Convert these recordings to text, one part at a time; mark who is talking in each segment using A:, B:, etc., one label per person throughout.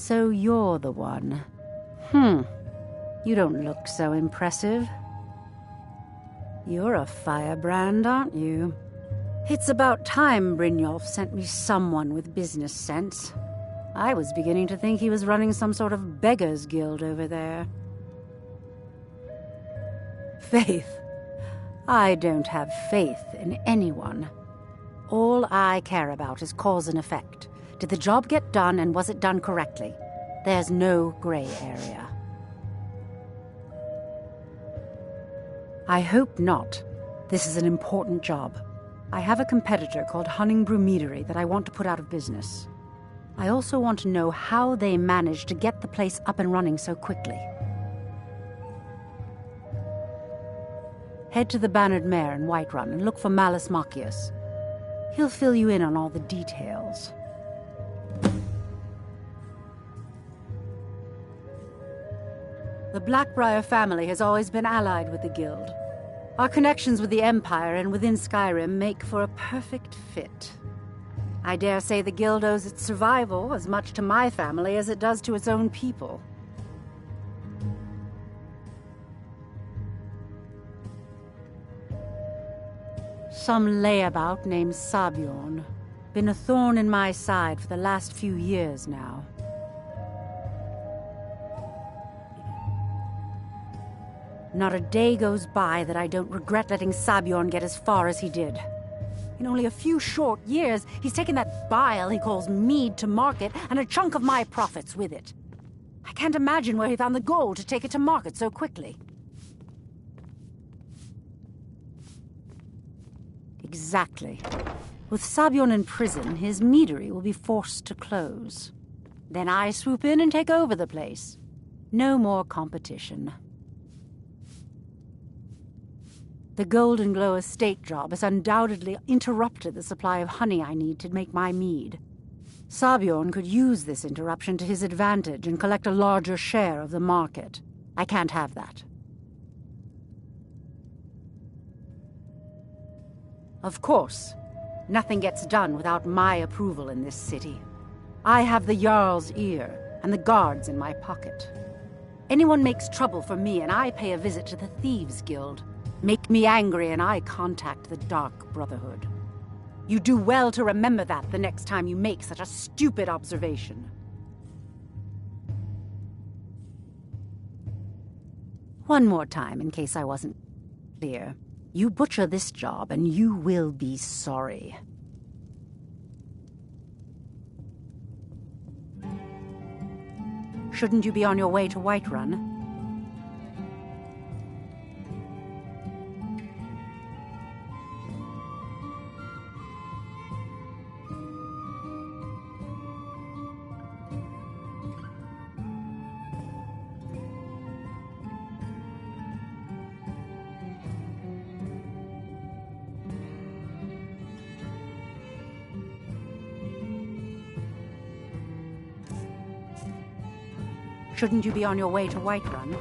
A: So you're the one. You don't look so impressive. You're a firebrand, aren't you? It's about time Brynjolf sent me someone with business sense. I was beginning to think he was running some sort of beggars guild over there. Faith. I don't have faith in anyone. All I care about is cause and effect. Did the job get done, and was it done correctly? There's no gray area. I hope not. This is an important job. I have a competitor called Hunningbrew Meadery that I want to put out of business. I also want to know how they managed to get the place up and running so quickly. Head to the Bannered Mare in Whiterun and look for Malus Machius. He'll fill you in on all the details. The Blackbriar family has always been allied with the Guild. Our connections with the Empire and within Skyrim make for a perfect fit. I dare say the Guild owes its survival as much to my family as it does to its own people. Some layabout named Sabjorn. Been a thorn in my side for the last few years now. Not a day goes by that I don't regret letting Sabjorn get as far as he did. In only a few short years, he's taken that bile he calls mead to market, and a chunk of my profits with it. I can't imagine where he found the gold to take it to market so quickly. Exactly. With Sabjorn in prison, his meadery will be forced to close. Then I swoop in and take over the place. No more competition. The Golden Glow estate job has undoubtedly interrupted the supply of honey I need to make my mead. Sabjorn could use this interruption to his advantage and collect a larger share of the market. I can't have that. Of course, nothing gets done without my approval in this city. I have the Jarl's ear and the guards in my pocket. Anyone makes trouble for me and I pay a visit to the Thieves' Guild. Make me angry and I contact the Dark Brotherhood. You do well to remember that the next time you make such a stupid observation. One more time, in case I wasn't clear. You butcher this job and you will be sorry. Shouldn't you be on your way to Whiterun? Shouldn't you be on your way to Whiterun?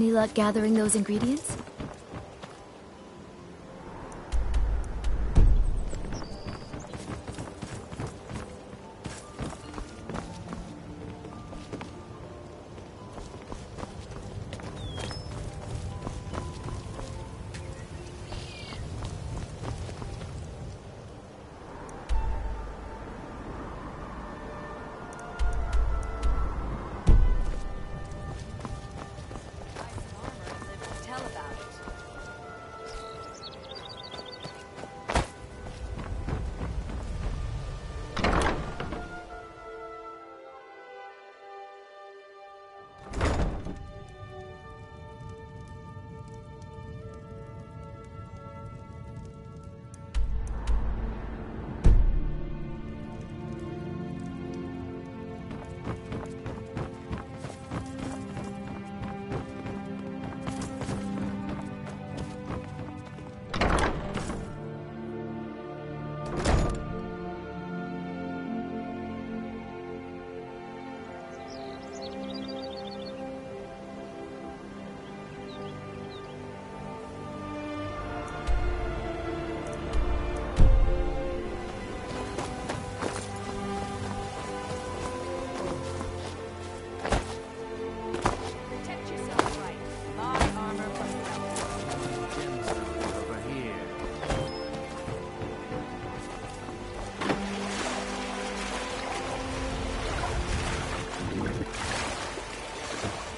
B: Any luck gathering those ingredients?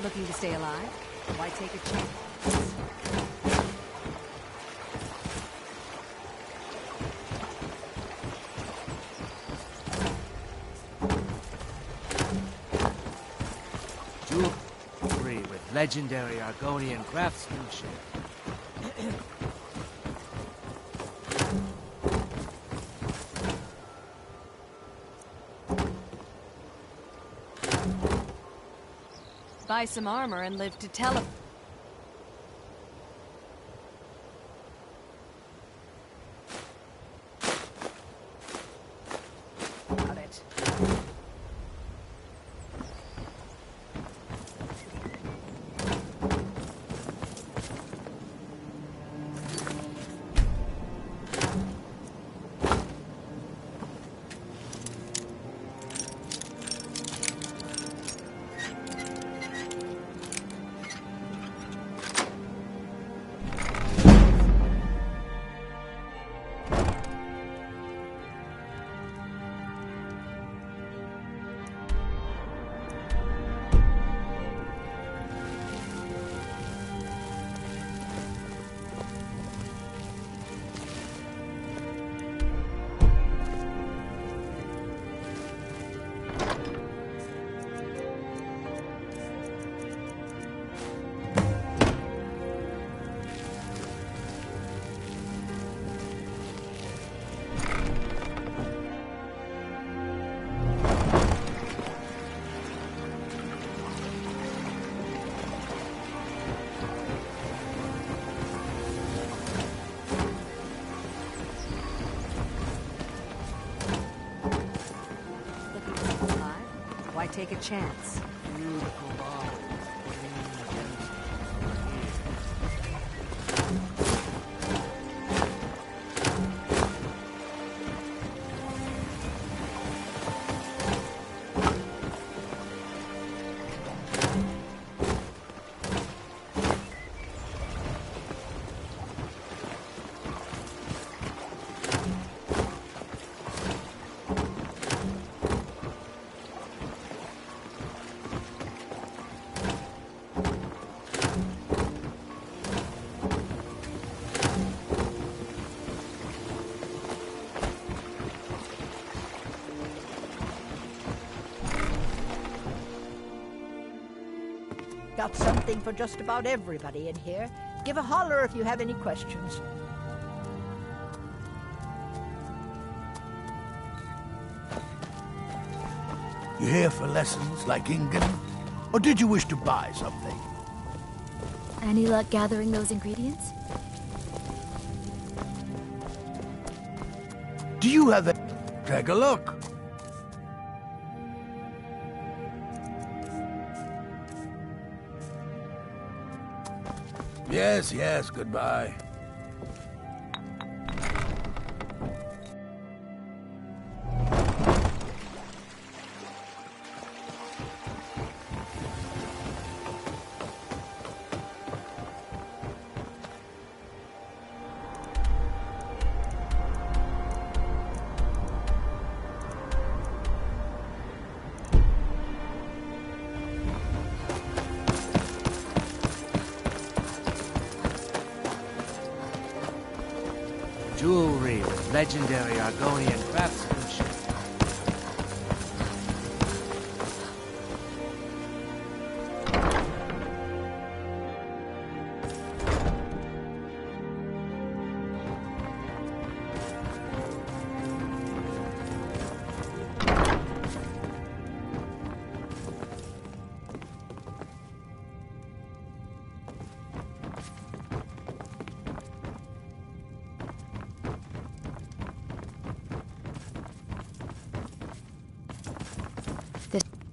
C: Looking to stay alive? Why take a chance?
D: Jewelry with legendary Argonian craftsmanship.
C: Buy some armor and live to tell it. Got it. Why take a chance?
D: Beautiful marble.
E: Got something for just about everybody in here. Give a holler if you have any questions.
F: You here for lessons like Ingen? Or did you wish to buy something?
B: Any luck gathering those ingredients?
F: Do you have a... Take a look. Yes, yes, goodbye.
D: Jewelry with legendary Argonian craftsmanship.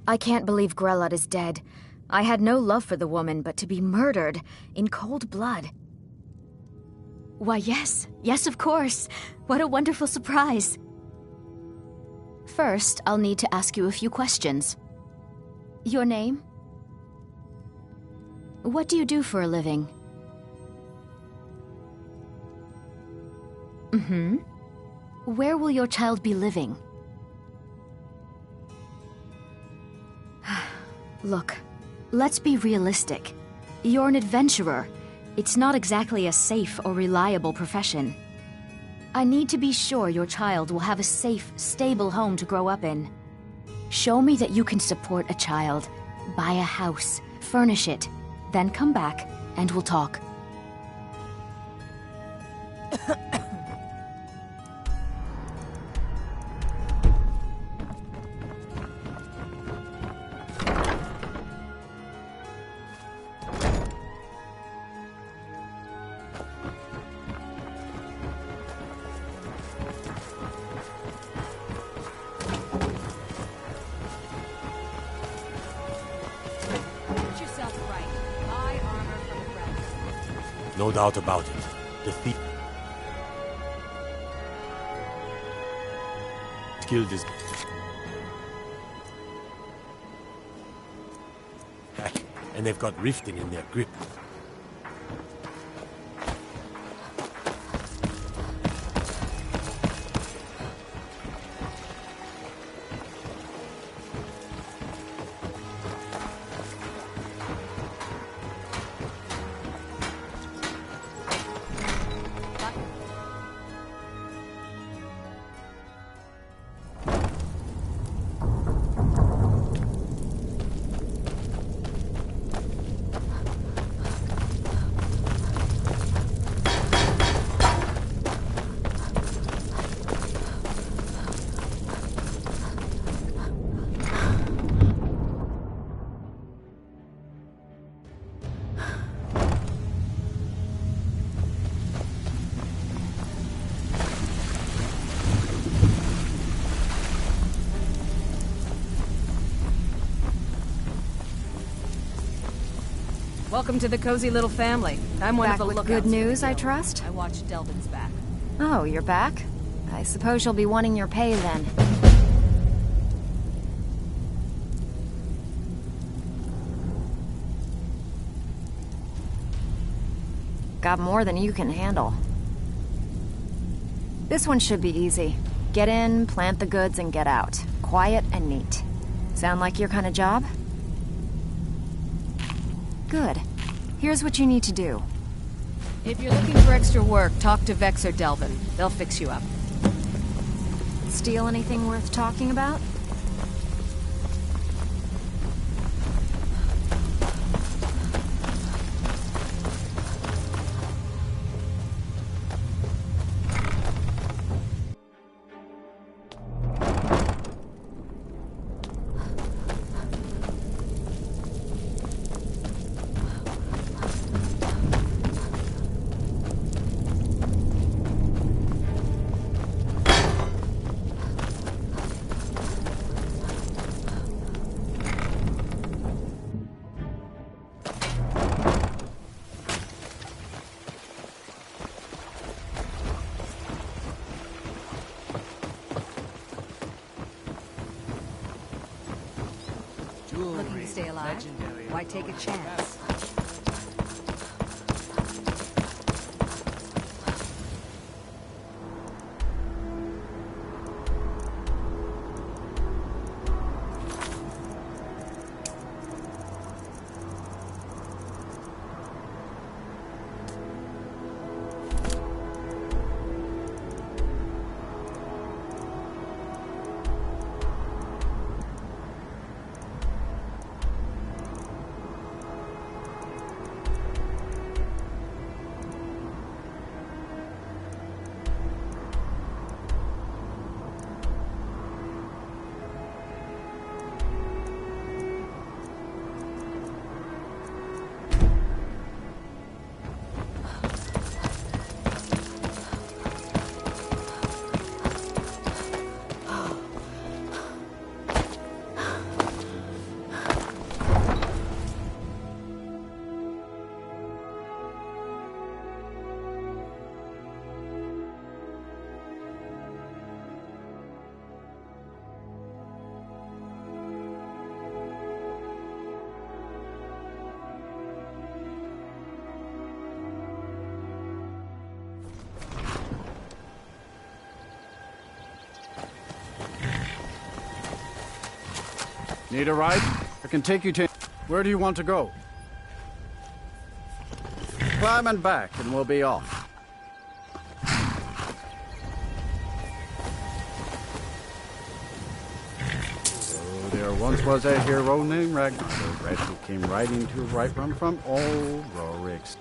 B: I can't believe Grelot is dead. I had no love for the woman, but to be murdered in cold blood. Why, yes. Yes, of course. What a wonderful surprise. First, I'll need to ask you a few questions. Your name? What do you do for a living? Mm-hmm. Where will your child be living? Look, let's be realistic. You're an adventurer. It's not exactly a safe or reliable profession. I need to be sure your child will have a safe, stable home to grow up in. Show me that you can support a child. Buy a house, furnish it, then come back and we'll talk.
G: No doubt about it. The thief killed his... Heck, and they've got Riften in their grip.
C: Welcome to the cozy little family. I'm one of the lookouts.
H: Good news, I trust?
C: I watched Delvin's back.
H: Oh, you're back? I suppose you'll be wanting your pay then. Got more than you can handle. This one should be easy. Get in, plant the goods, and get out. Quiet and neat. Sound like your kind of job? Good. Here's what you need to do.
C: If you're looking for extra work, talk to Vex or Delvin. They'll fix you up.
H: Steal anything worth talking about?
C: stay alive.
D: Legendary.
C: Why take a chance?
I: Need a ride? I can take you to... Where do you want to go? Climb and back, and we'll be off. So there once was a hero named Ragnar the Red who came riding to right run from old Rorik's.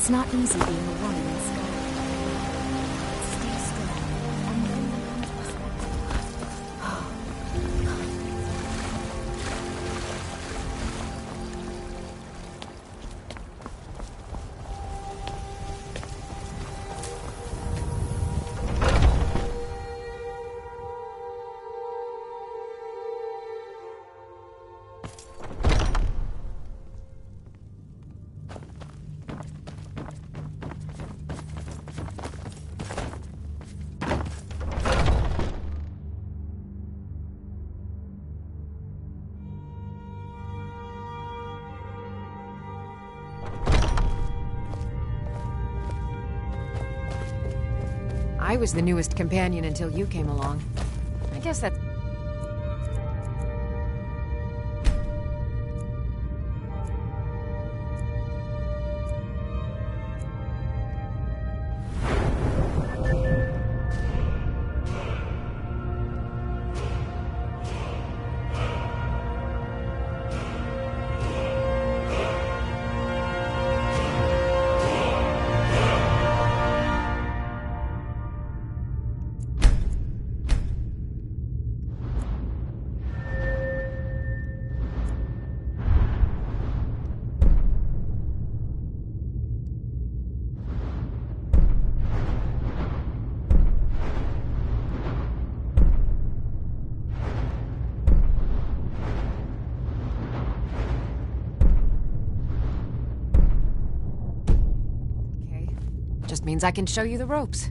B: It's not easy being a woman in Skyrim. Stay strong, and then there comes
C: I was the newest companion until you came along. I guess that's... just means I can show you the ropes.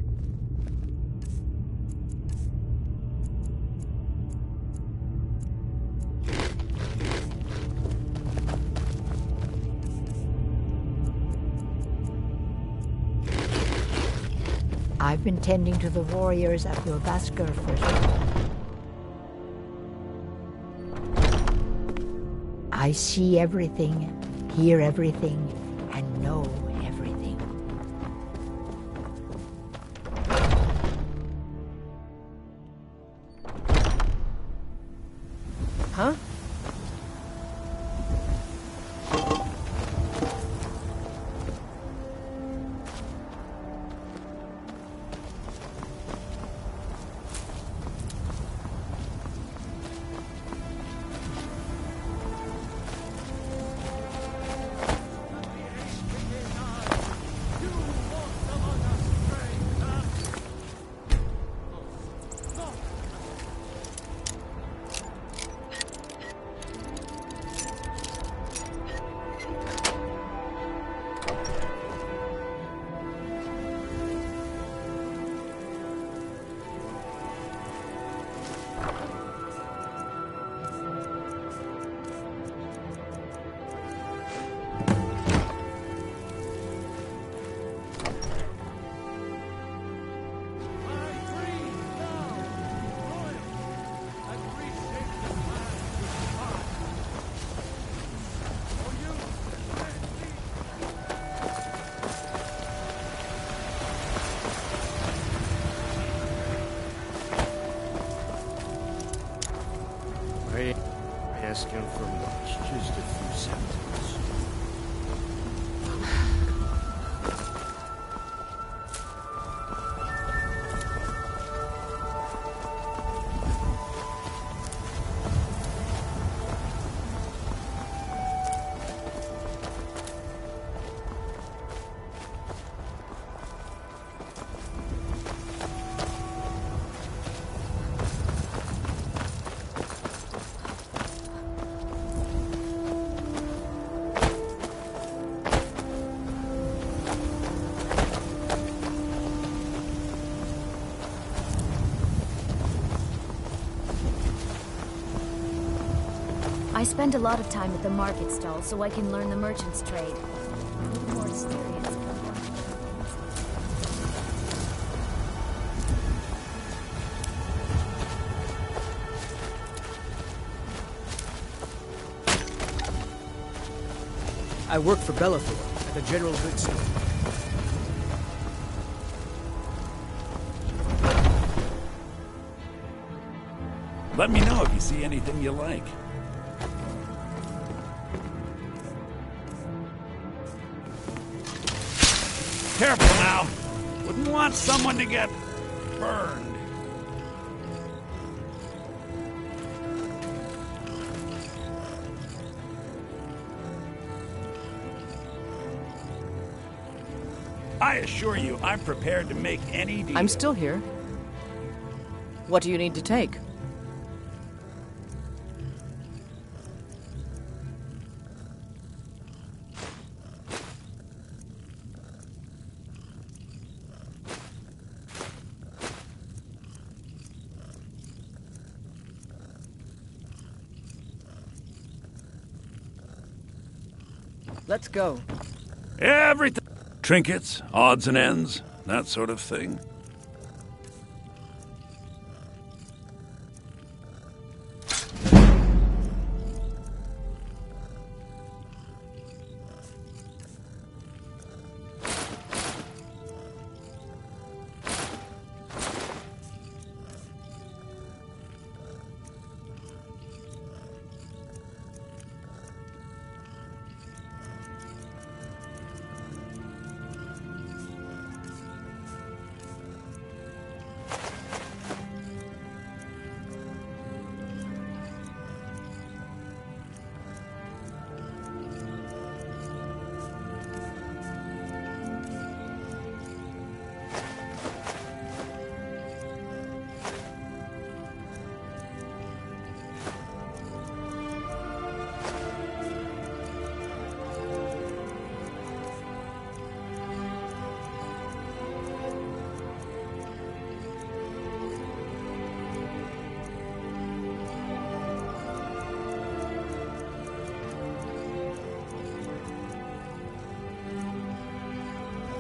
E: I've been tending to the warriors at your Vasker for... I see everything, hear everything, and know everything.
C: Huh?
I: Asking for much, just a few sentences.
B: I spend a lot of time at the market stall so I can learn the merchant's trade. I need more experience if I'm going to...
J: I work for Bellathor at the general goods store.
K: Let me know if you see anything you like. Careful now. Wouldn't want someone to get burned. I assure you, I'm prepared to make any deal.
C: I'm still here. What do you need to take? Let's go.
K: Everything. Trinkets, odds and ends, that sort of thing.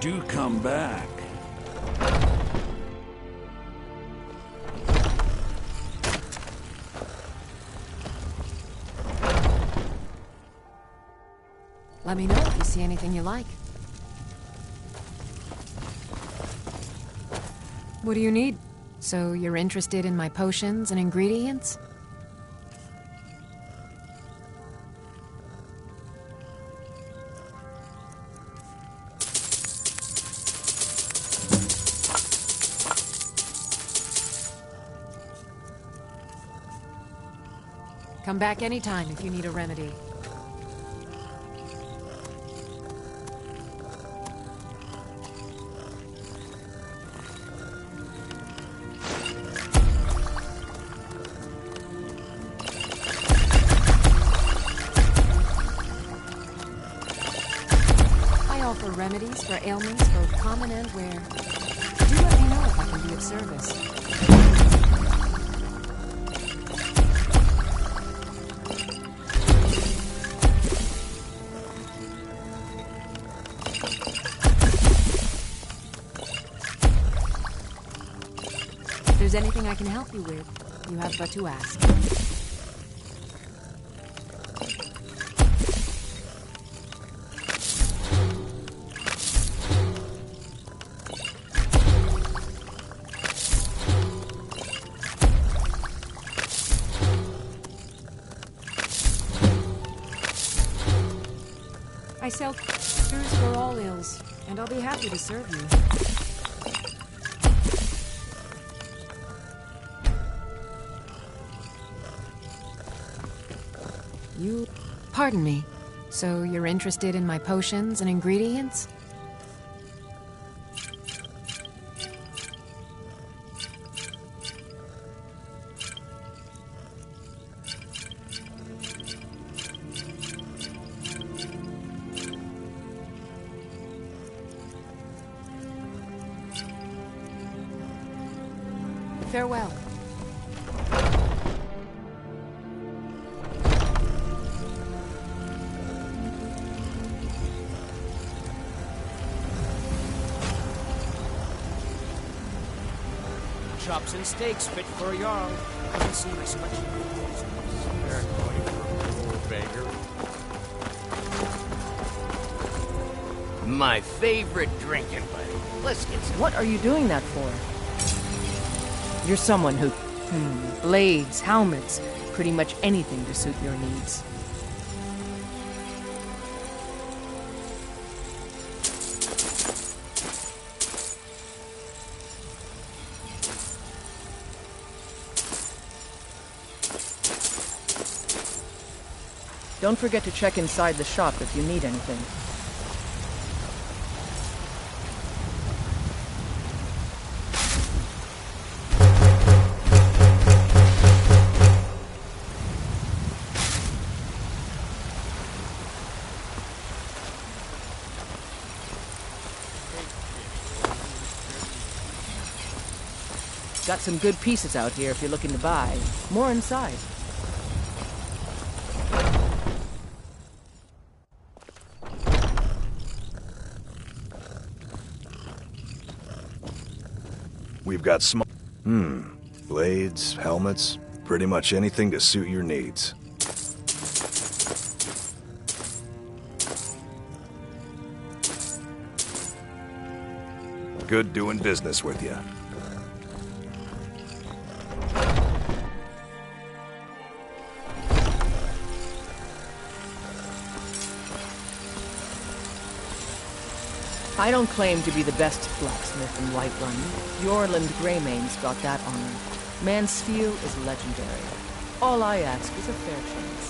K: do come back.
C: Let me know if you see anything you like. What do you need? So you're interested in my potions and ingredients? Come back anytime if you need a remedy. I offer remedies for ailments both common and rare. Do let me know if I can be of service. If there's anything I can help you with, you have but to ask. I sell cures for all ills, and I'll be happy to serve you. Pardon me. So you're interested in my potions and ingredients? Farewell.
J: Chops and steaks fit for a Jarl. Doesn't seem as much.
G: They're going for a poor beggar.
L: My favorite drinking buddy. Let's get some.
M: What are you doing that for? You're someone who... blades, helmets, pretty much anything to suit your needs. Don't forget to check inside the shop if you need anything. Got some good pieces out here if you're looking to buy. More inside.
N: We've got blades, helmets, pretty much anything to suit your needs. Good doing business with you.
M: I don't claim to be the best blacksmith in Whiterun. Yorland Greymane's got that honor. Man's steel is legendary. All I ask is a fair chance.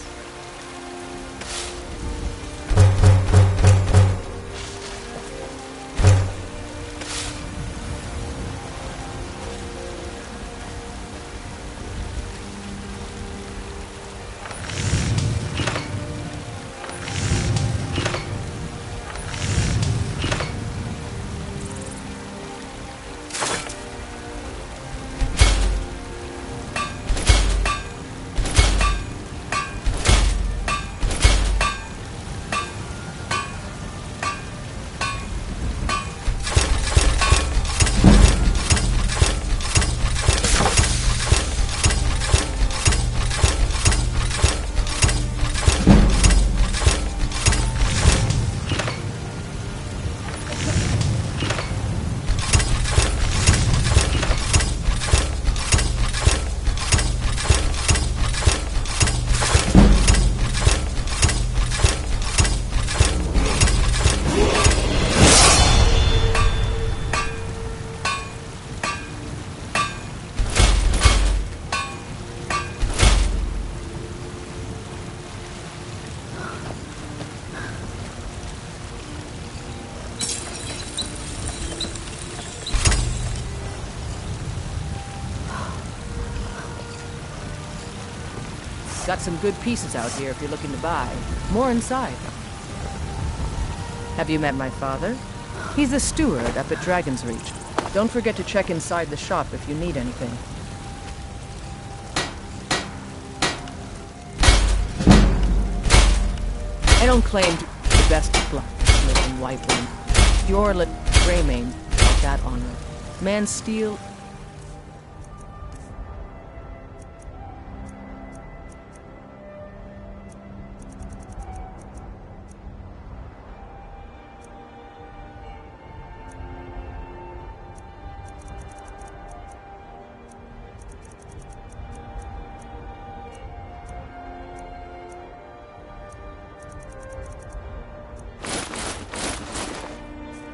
M: Got some good pieces out here if you're looking to buy. More inside. Have you met my father? He's the steward up at Dragon's Reach. Don't forget to check inside the shop if you need anything. I don't claim to be the best blacksmith in Whiteland. Your Greymane got that honor. Man steel.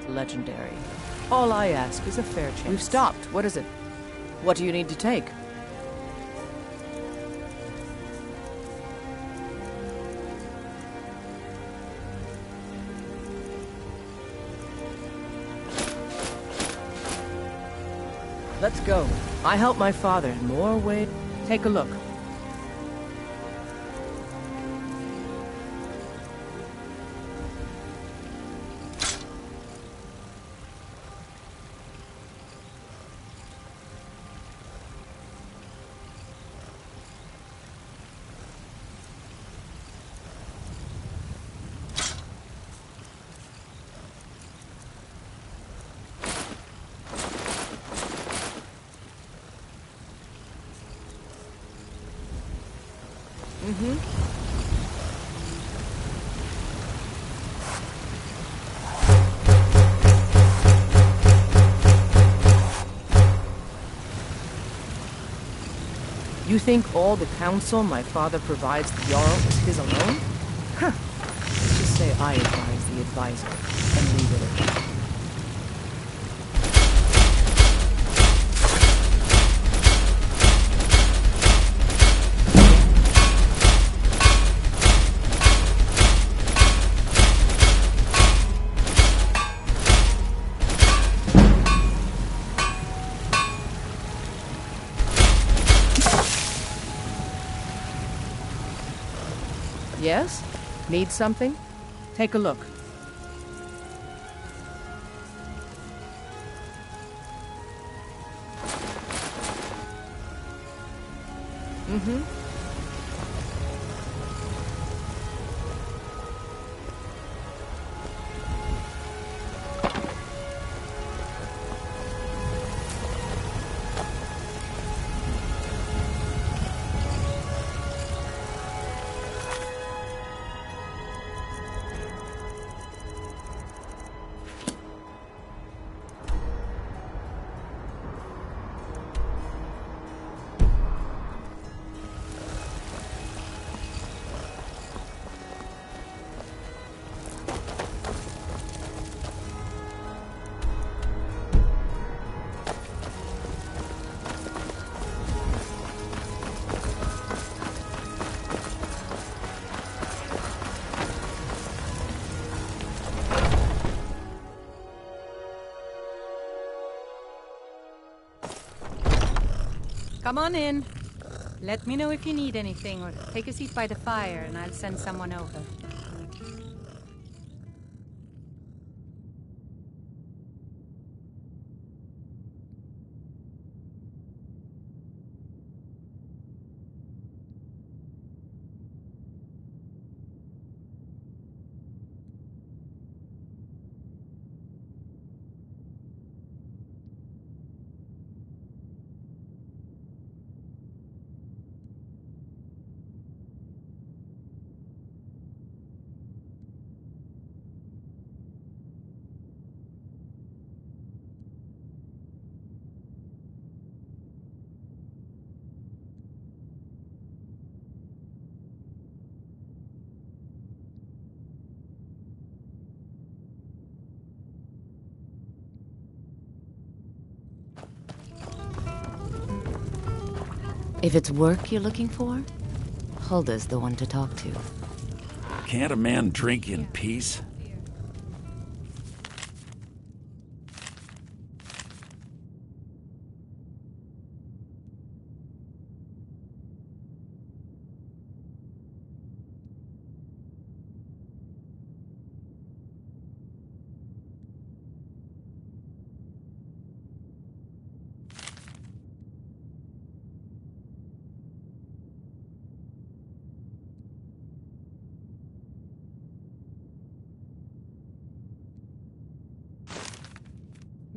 M: Legendary. All I ask is a fair chance. We've stopped. What is it? What do you need to take? Let's go. I helped my father in more ways. Take a look. You think all the counsel my father provides the Jarl is his alone? Huh. Let's just say I advise the advisor, and leave it at that. Yes? Need something? Take a look.
A: Come on in. Let me know if you need anything, or take a seat by the fire and I'll send someone over.
O: If it's work you're looking for, Hulda's the one to talk to.
K: Can't a man drink in peace?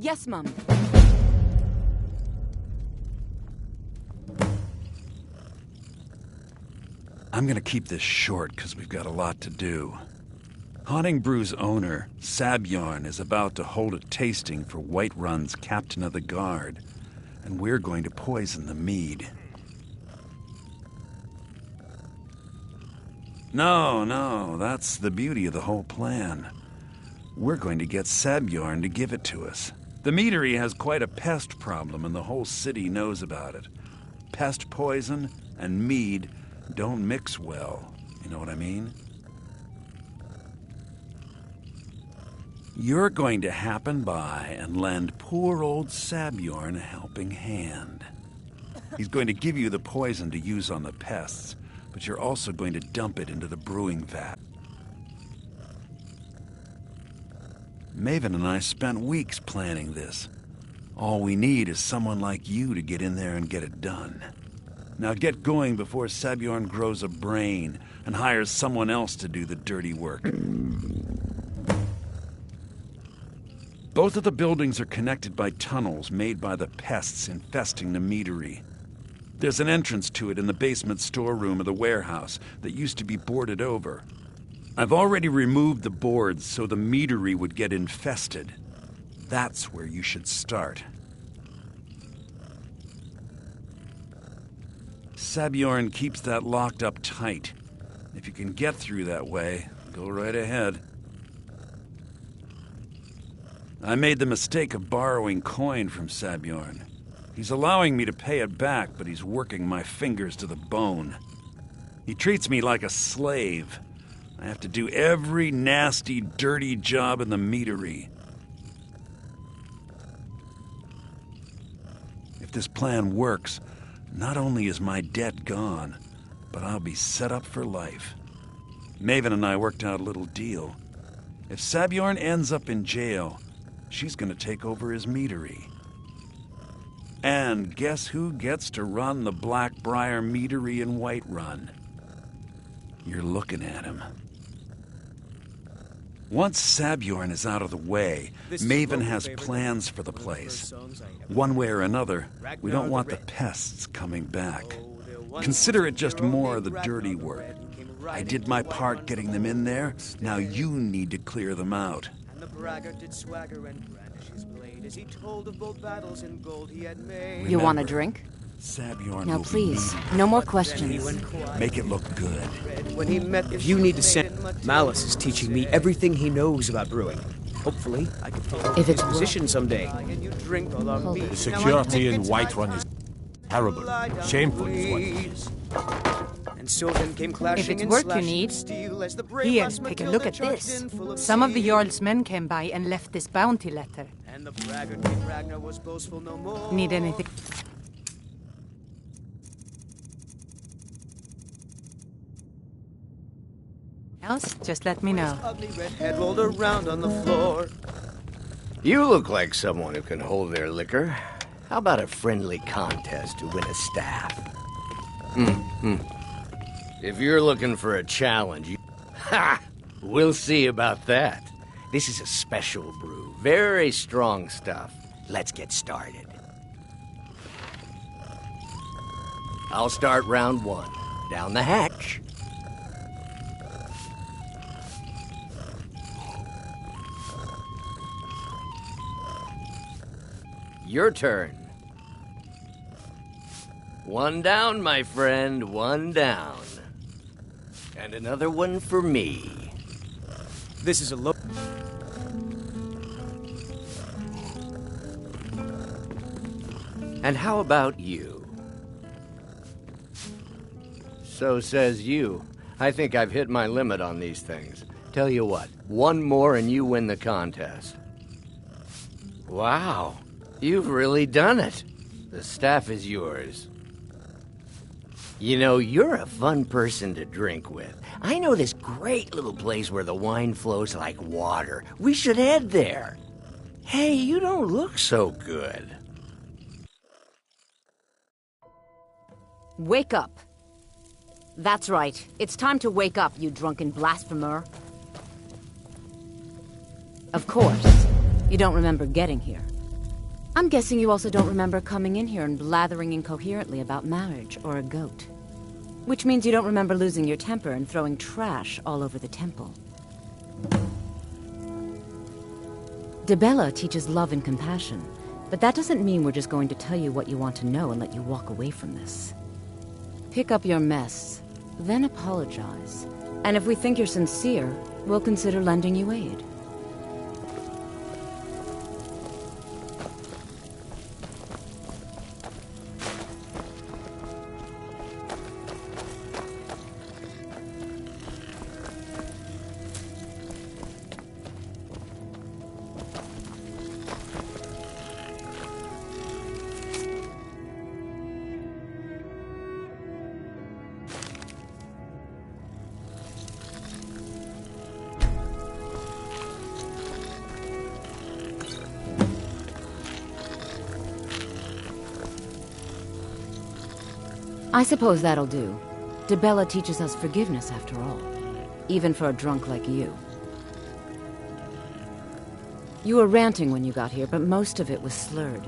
C: Yes, Mum.
K: I'm gonna keep this short because we've got a lot to do. Haunting Brew's owner, Sabjorn, is about to hold a tasting for Whiterun's captain of the guard, and we're going to poison the mead. No, that's the beauty of the whole plan. We're going to get Sabjorn to give it to us. The meadery has quite a pest problem, and the whole city knows about it. Pest poison and mead don't mix well, you know what I mean? You're going to happen by and lend poor old Sabjorn a helping hand. He's going to give you the poison to use on the pests, but you're also going to dump it into the brewing vat. Maven and I spent weeks planning this. All we need is someone like you to get in there and get it done. Now get going before Sabjorn grows a brain and hires someone else to do the dirty work. Both of the buildings are connected by tunnels made by the pests infesting the meadery. There's an entrance to it in the basement storeroom of the warehouse that used to be boarded over. I've already removed the boards so the meadery would get infested. That's where you should start. Sabjorn keeps that locked up tight. If you can get through that way, go right ahead. I made the mistake of borrowing coin from Sabjorn. He's allowing me to pay it back, but he's working my fingers to the bone. He treats me like a slave. I have to do every nasty, dirty job in the meadery. If this plan works, not only is my debt gone, but I'll be set up for life. Maven and I worked out a little deal. If Sabjorn ends up in jail, she's going to take over his meadery. And guess who gets to run the Blackbriar meadery in Whiterun? You're looking at him. Once Sabjorn is out of the way, Maven has plans for the place. One way or another, we don't want the pests coming back. Consider it just more of the dirty work. I did my part getting them in there, now you need to clear them out.
J: And the braggart did swagger and brandish his blade as he told of bold battles in gold he had made.
A: You want a drink?
K: Sabjorn
O: Now
K: will
O: please,
K: be
O: no more questions.
K: Make it look good.
J: When he met if you need to send Malice is teaching me everything he knows about brewing. Hopefully, I can take over his position someday.
P: The security in Whiterun is terrible. Shameful is what it is.
J: And so then came clashing
Q: if it's work you need, here, take a look at this. Some of the Jarl's men came by and left this bounty letter.
J: And the braggart King Ragnar was boastful no more.
Q: Need anything? Else, just let me know.
J: Ugly red head rolled around on the floor.
L: You look like someone who can hold their liquor. How about a friendly contest to win a staff? If you're looking for a challenge, we'll see about that. This is a special brew. Very strong stuff. Let's get started. I'll start round one. Down the hatch. Your turn. One down, my friend, one down. And another one for me.
J: This is a low...
L: And how about you? So says you. I think I've hit my limit on these things. Tell you what, one more and you win the contest. Wow. You've really done it. The staff is yours. You know, you're a fun person to drink with. I know this great little place where the wine flows like water. We should head there. Hey, you don't look so good.
A: Wake up. That's right. It's time to wake up, you drunken blasphemer. Of course. You don't remember getting here.
O: I'm guessing you also don't remember coming in here and blathering incoherently about marriage or a goat. Which means you don't remember losing your temper and throwing trash all over the temple. Dibella teaches love and compassion, but that doesn't mean we're just going to tell you what you want to know and let you walk away from this. Pick up your mess, then apologize. And if we think you're sincere, we'll consider lending you aid. I suppose that'll do. Dibella teaches us forgiveness after all. Even for a drunk like you. You were ranting when you got here, but most of it was slurred.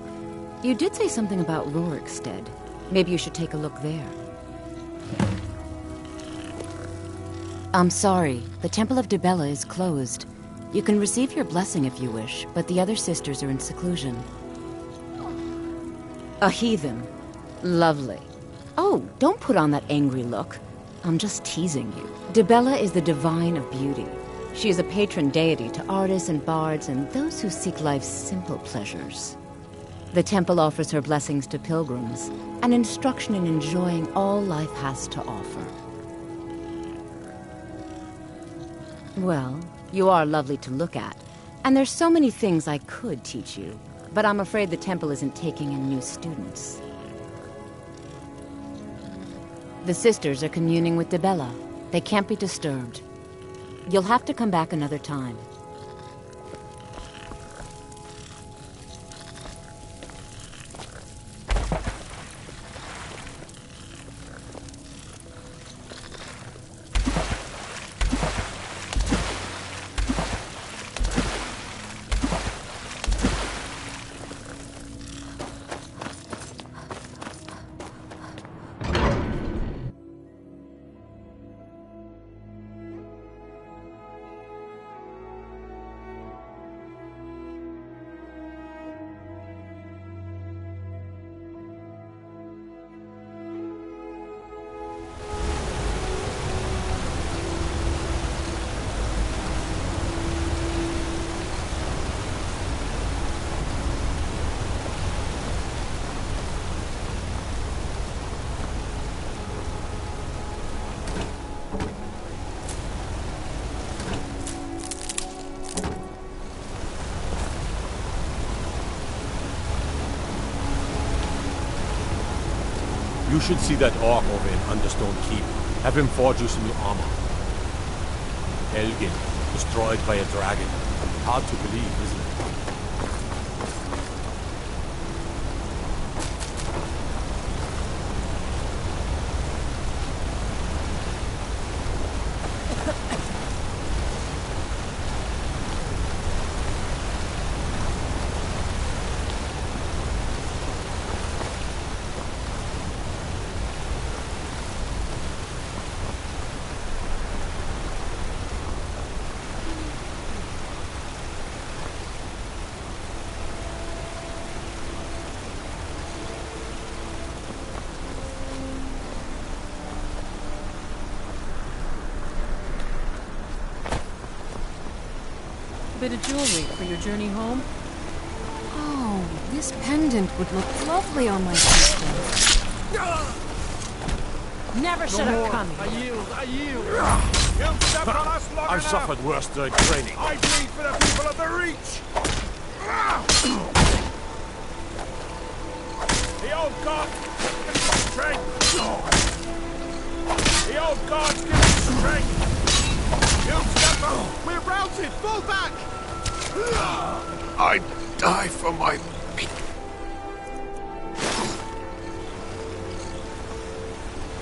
O: You did say something about Rorikstead. Maybe you should take a look there. I'm sorry. The Temple of Dibella is closed. You can receive your blessing if you wish, but the other sisters are in seclusion. A heathen. Lovely. Oh, don't put on that angry look. I'm just teasing you. Dibella is the divine of beauty. She is a patron deity to artists and bards and those who seek life's simple pleasures. The temple offers her blessings to pilgrims, and instruction in enjoying all life has to offer. Well, you are lovely to look at, and there's so many things I could teach you, but I'm afraid the temple isn't taking in new students. The sisters are communing with Dibella. They can't be disturbed. You'll have to come back another time.
P: You should see that orc over in Understone Keep. Have him forge you some new armor. Elgin, destroyed by a dragon. Hard to believe, isn't it?
M: Bit of jewelry for your journey home? Oh, this pendant would look lovely on my sister.
E: Never should have come.
G: I yield. You've stepped on us long
P: I've
G: enough.
P: suffered worse during training.
G: I bleed for the people of the Reach. The old god gives us strength. The old gods give us strength. You've stepped on. We're routed. Fall back.
N: I'd die for my people.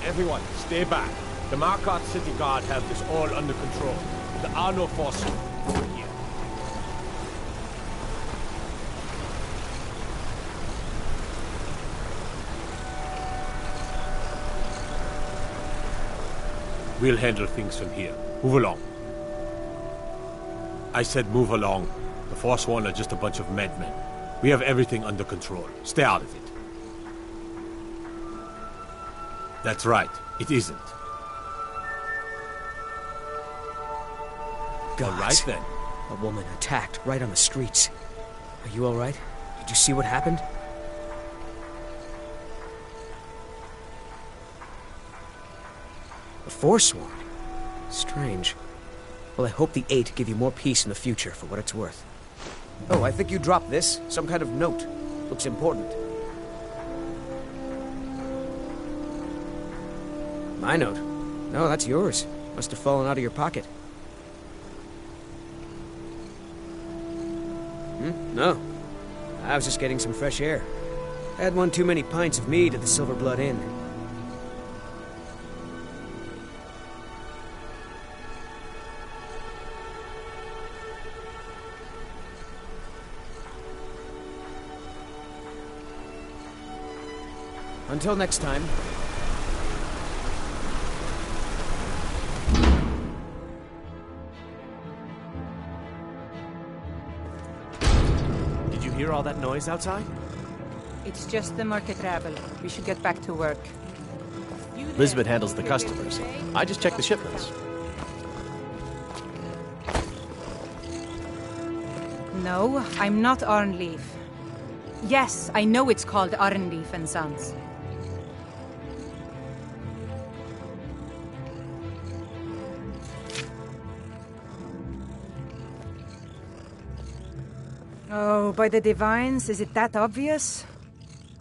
P: Everyone, stay back. The Marquardt City Guard have this all under control. There are no forces here. We'll handle things from here. Move along. I said move along. The Forsworn are just a bunch of madmen. We have everything under control. Stay out of it. That's right. It isn't.
J: God.
P: All right, then.
J: A woman attacked right on the streets. Are you all right? Did you see what happened? A Forsworn? Strange. Well, I hope the Eight give you more peace in the future, for what it's worth. Oh, I think you dropped this. Some kind of note. Looks important. My note? No, that's yours. Must have fallen out of your pocket. No. I was just getting some fresh air. I had one too many pints of mead at the Silver Blood Inn. Until next time.
D: Did you hear all that noise outside?
Q: It's just the market rabble. We should get back to work.
R: Lisbeth handles the customers. I just check the shipments.
Q: No, I'm not Arnleif. Yes, I know it's called Arnleif and Sons. Oh, by the divines, is it that obvious?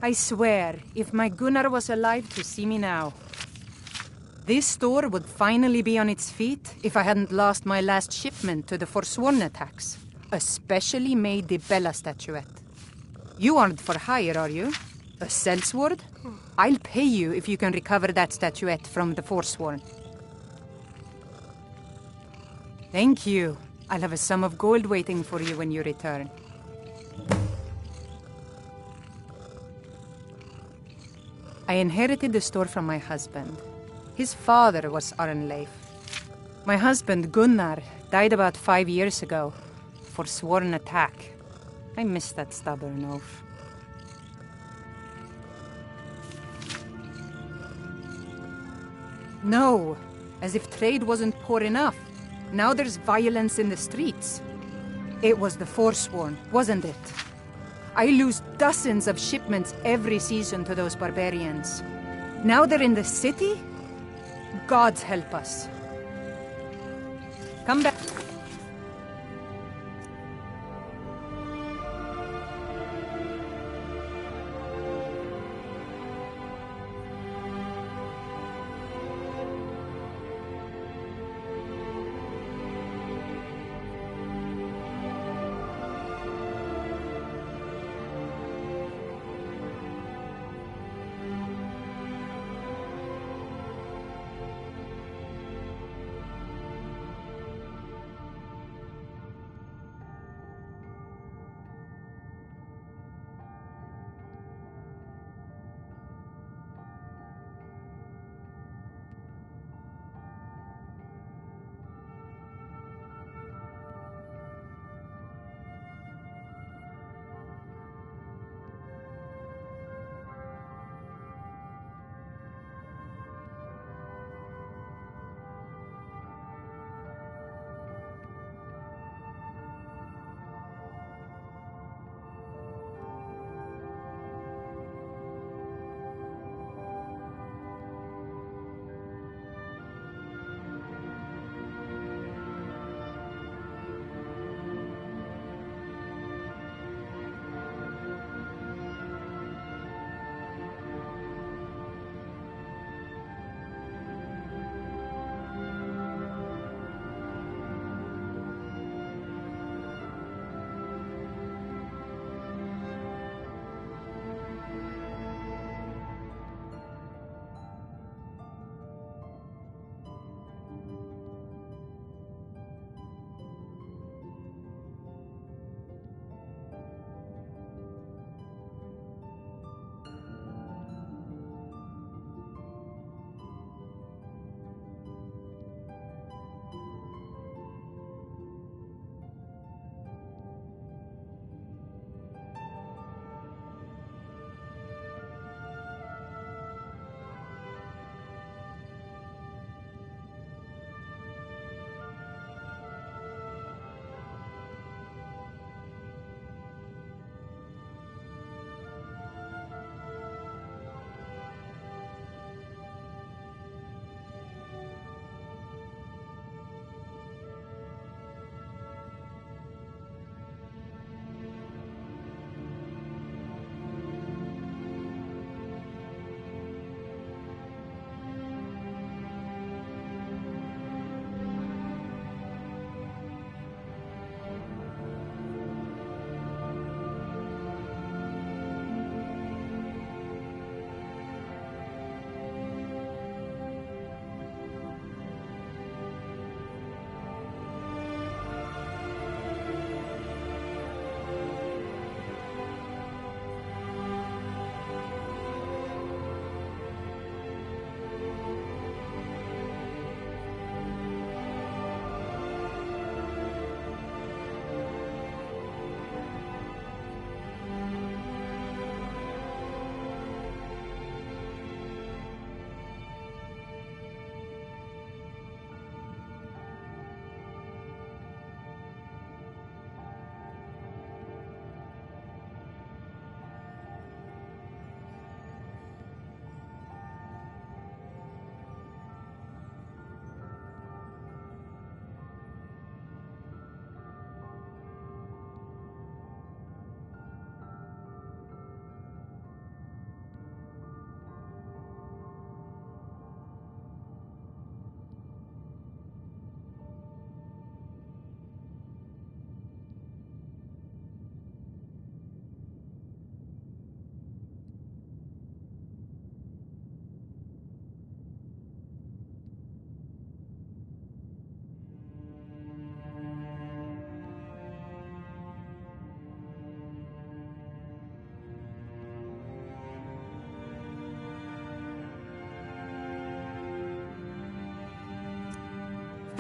Q: I swear, if my Gunnar was alive to see me now. This store would finally be on its feet if I hadn't lost my last shipment to the Forsworn attacks. A specially made Dibella statuette. You aren't for hire, are you? A sellsword? I'll pay you if you can recover that statuette from the Forsworn. Thank you. I'll have a sum of gold waiting for you when you return. I inherited the store from my husband. His father was Arnleif. My husband, Gunnar, died about 5 years ago. Forsworn attack. I miss that stubborn oaf. No, as if trade wasn't poor enough. Now there's violence in the streets. It was the Forsworn, wasn't it? I lose dozens of shipments every season to those barbarians. Now they're in the city? Gods help us. Come back.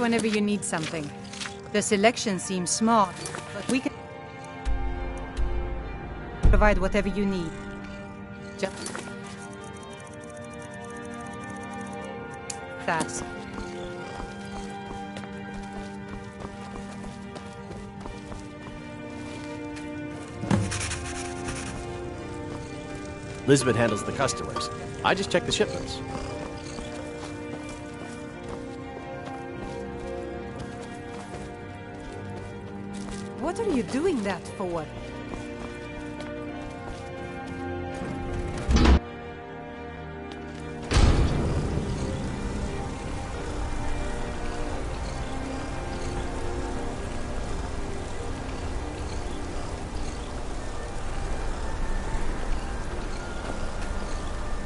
Q: whenever you need something. The selection seems small, but we can provide whatever you need. Just ask.
R: Lisbeth handles the customers. I just check the shipments.
Q: What are you doing that for?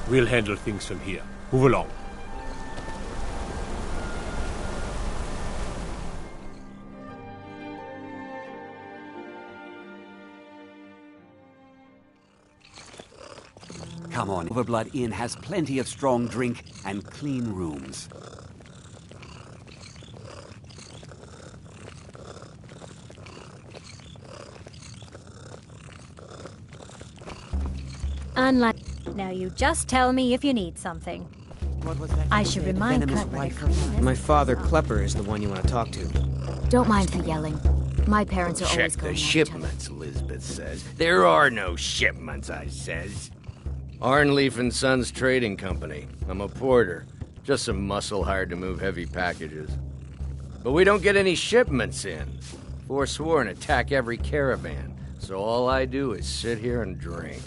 P: We'll handle things from here. Move along.
S: Come on, Overblood Inn has plenty of strong drink and clean rooms.
T: Unlike... Now you just tell me if you need something.
S: What was that?
T: I should remind
J: My father, Klepper, is the one you want to talk to.
B: Don't mind the yelling. My parents are
L: Check
B: always
L: the
B: going
L: shipments, Lisbeth says. There are no shipments, I says. Arnleaf and Sons Trading Company. I'm a porter. Just some muscle hired to move heavy packages. But we don't get any shipments in. Forsworn attack every caravan. So all I do is sit here and drink.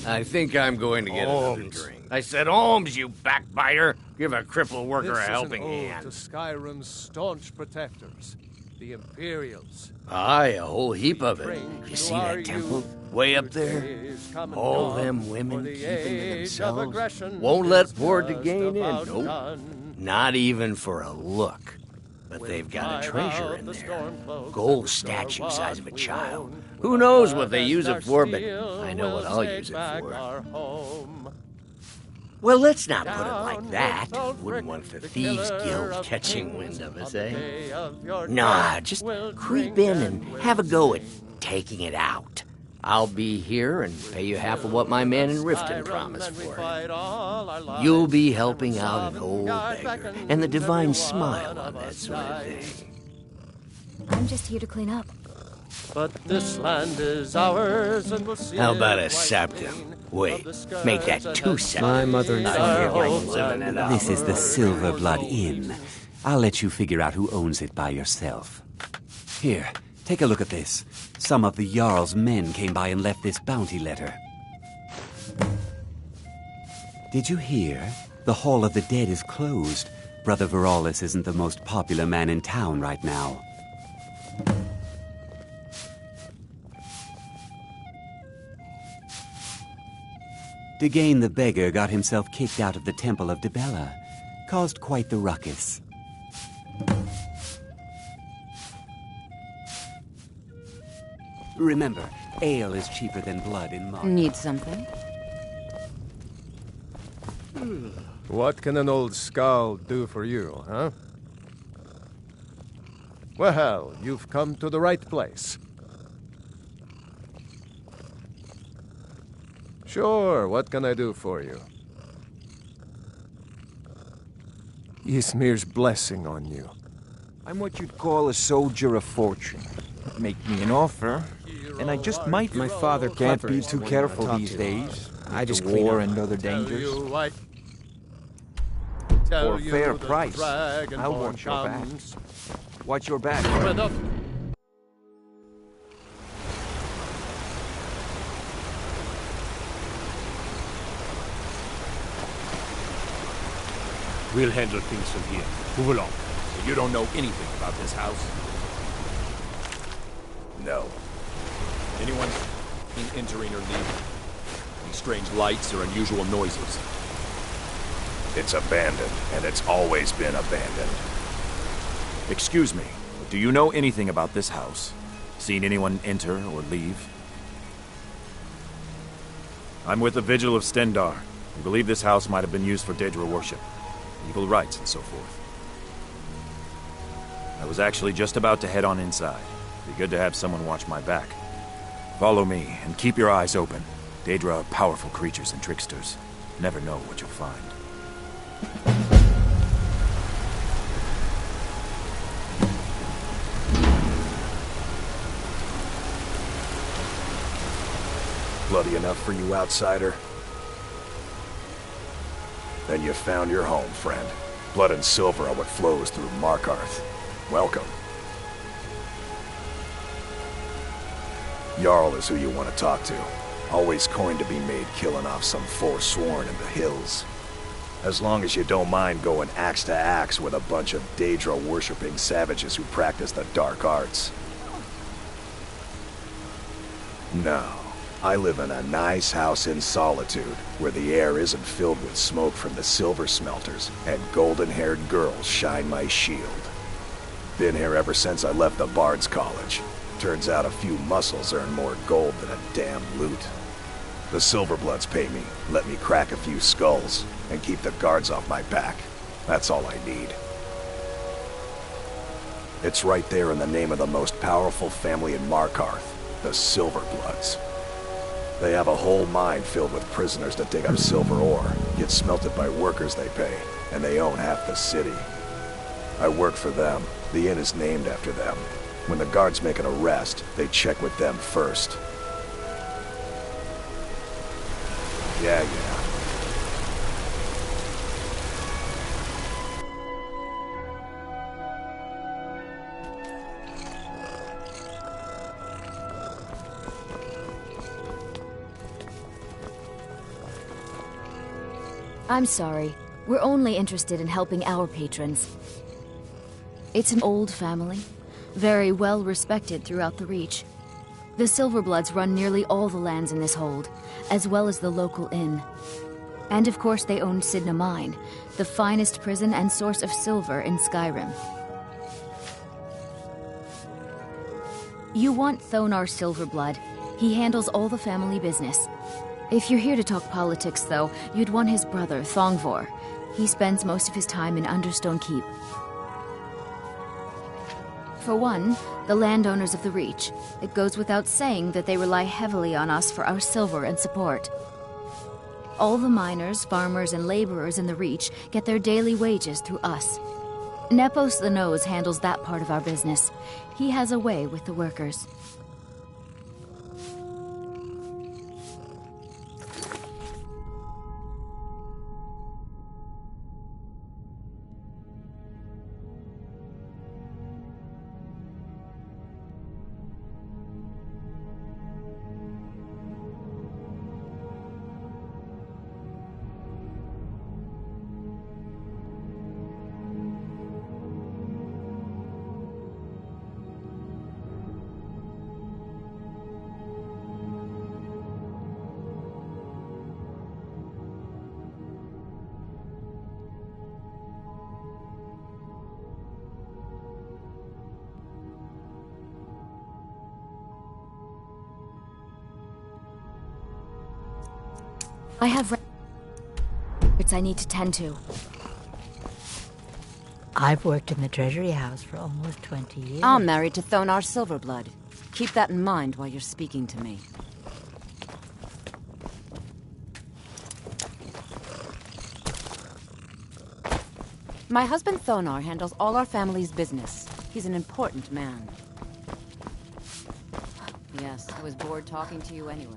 L: I think I'm going to get another drink. I said, Holmes, you backbiter! Give a crippled worker a helping hand.
G: To Skyrim's staunch protectors, the Imperials.
L: Aye, a whole heap of it. You see that temple? Way up there? All them women keeping to themselves. Won't let poor Degain in. Nope. Not even for a look. But they've got a treasure in there. Gold statue size of a child. Who knows what they use it for, but I know what I'll use it for. Well, let's not put it like that. Wouldn't want the Thieves Guild catching wind of us, eh? Nah, just creep in and have a go at taking it out. I'll be here and pay you half of what my man in Riften promised for it. You'll be helping out an old beggar, and the divine smile on that sort of thing.
B: I'm just here to clean up.
G: But this land is ours, and we'll see.
L: How about a septum? Wait, make that 2 septums.
J: My mother and
L: father.
S: This is the Silver Blood Inn. I'll let you figure out who owns it by yourself. Here, take a look at this. Some of the Jarl's men came by and left this bounty letter. Did you hear? The Hall of the Dead is closed. Brother Veralis isn't the most popular man in town right now. Degain the beggar got himself kicked out of the Temple of Dibella. Caused quite the ruckus. Remember, ale is cheaper than blood in March.
O: Need something?
G: What can an old skull do for you, huh? Well, you've come to the right place. Sure, what can I do for you? Ysmir's blessing on you.
U: I'm what you'd call a soldier of fortune. Make me an offer, and I just might.
J: My father
U: Can't be too careful these days.
J: I just
U: With war and other dangers. For a fair price, I'll watch your back. Watch your back.
P: We'll handle things from here. Move along.
V: So you don't know anything about this house? No. Anyone seen entering or leaving? Any strange lights or unusual noises?
N: It's abandoned, and it's always been abandoned.
V: Excuse me, but do you know anything about this house? Seen anyone enter or leave? I'm with the Vigil of Stendar. We believe this house might have been used for Daedra worship, evil rites, and so forth.
N: I was actually just about to head on inside. Be good to have someone watch my back. Follow me, and keep your eyes open. Daedra are powerful creatures and tricksters. Never know what you'll find. Bloody enough for you, outsider? Then you found your home, friend. Blood and silver are what flows through Markarth. Welcome. Jarl is who you want to talk to. Always coined to be made killing off some forsworn in the hills. As long as you don't mind going axe to axe with a bunch of Daedra-worshipping savages who practice the dark arts. No. I live in a nice house in solitude, where the air isn't filled with smoke from the silver smelters, and golden-haired girls shine my shield. Been here ever since I left the Bard's College. Turns out a few muscles earn more gold than a damn loot. The Silverbloods pay me, let me crack a few skulls, and keep the guards off my back. That's all I need. It's right there in the name of the most powerful family in Markarth, the Silverbloods. They have a whole mine filled with prisoners that dig up silver ore, get smelted by workers they pay, and they own half the city. I work for them. The inn is named after them. When the guards make an arrest, they check with them first. Yeah.
B: I'm sorry. We're only interested in helping our patrons. It's an old family, very well respected throughout the Reach. The Silverbloods run nearly all the lands in this hold, as well as the local inn. And of course they own Sidna Mine, the finest prison and source of silver in Skyrim. You want Thonar Silverblood. He handles all the family business. If you're here to talk politics, though, you'd want his brother, Thongvor. He spends most of his time in Understone Keep. For one, the landowners of the Reach. It goes without saying that they rely heavily on us for our silver and support. All the miners, farmers, and laborers in the Reach get their daily wages through us. Nepos the Nose handles that part of our business. He has a way with the workers. I have records I need to tend to.
E: I've worked in the Treasury House for almost 20 years.
A: I'm married to Thonar Silverblood. Keep that in mind while you're speaking to me. My husband Thonar handles all our family's business. He's an important man. Yes, I was bored talking to you anyway.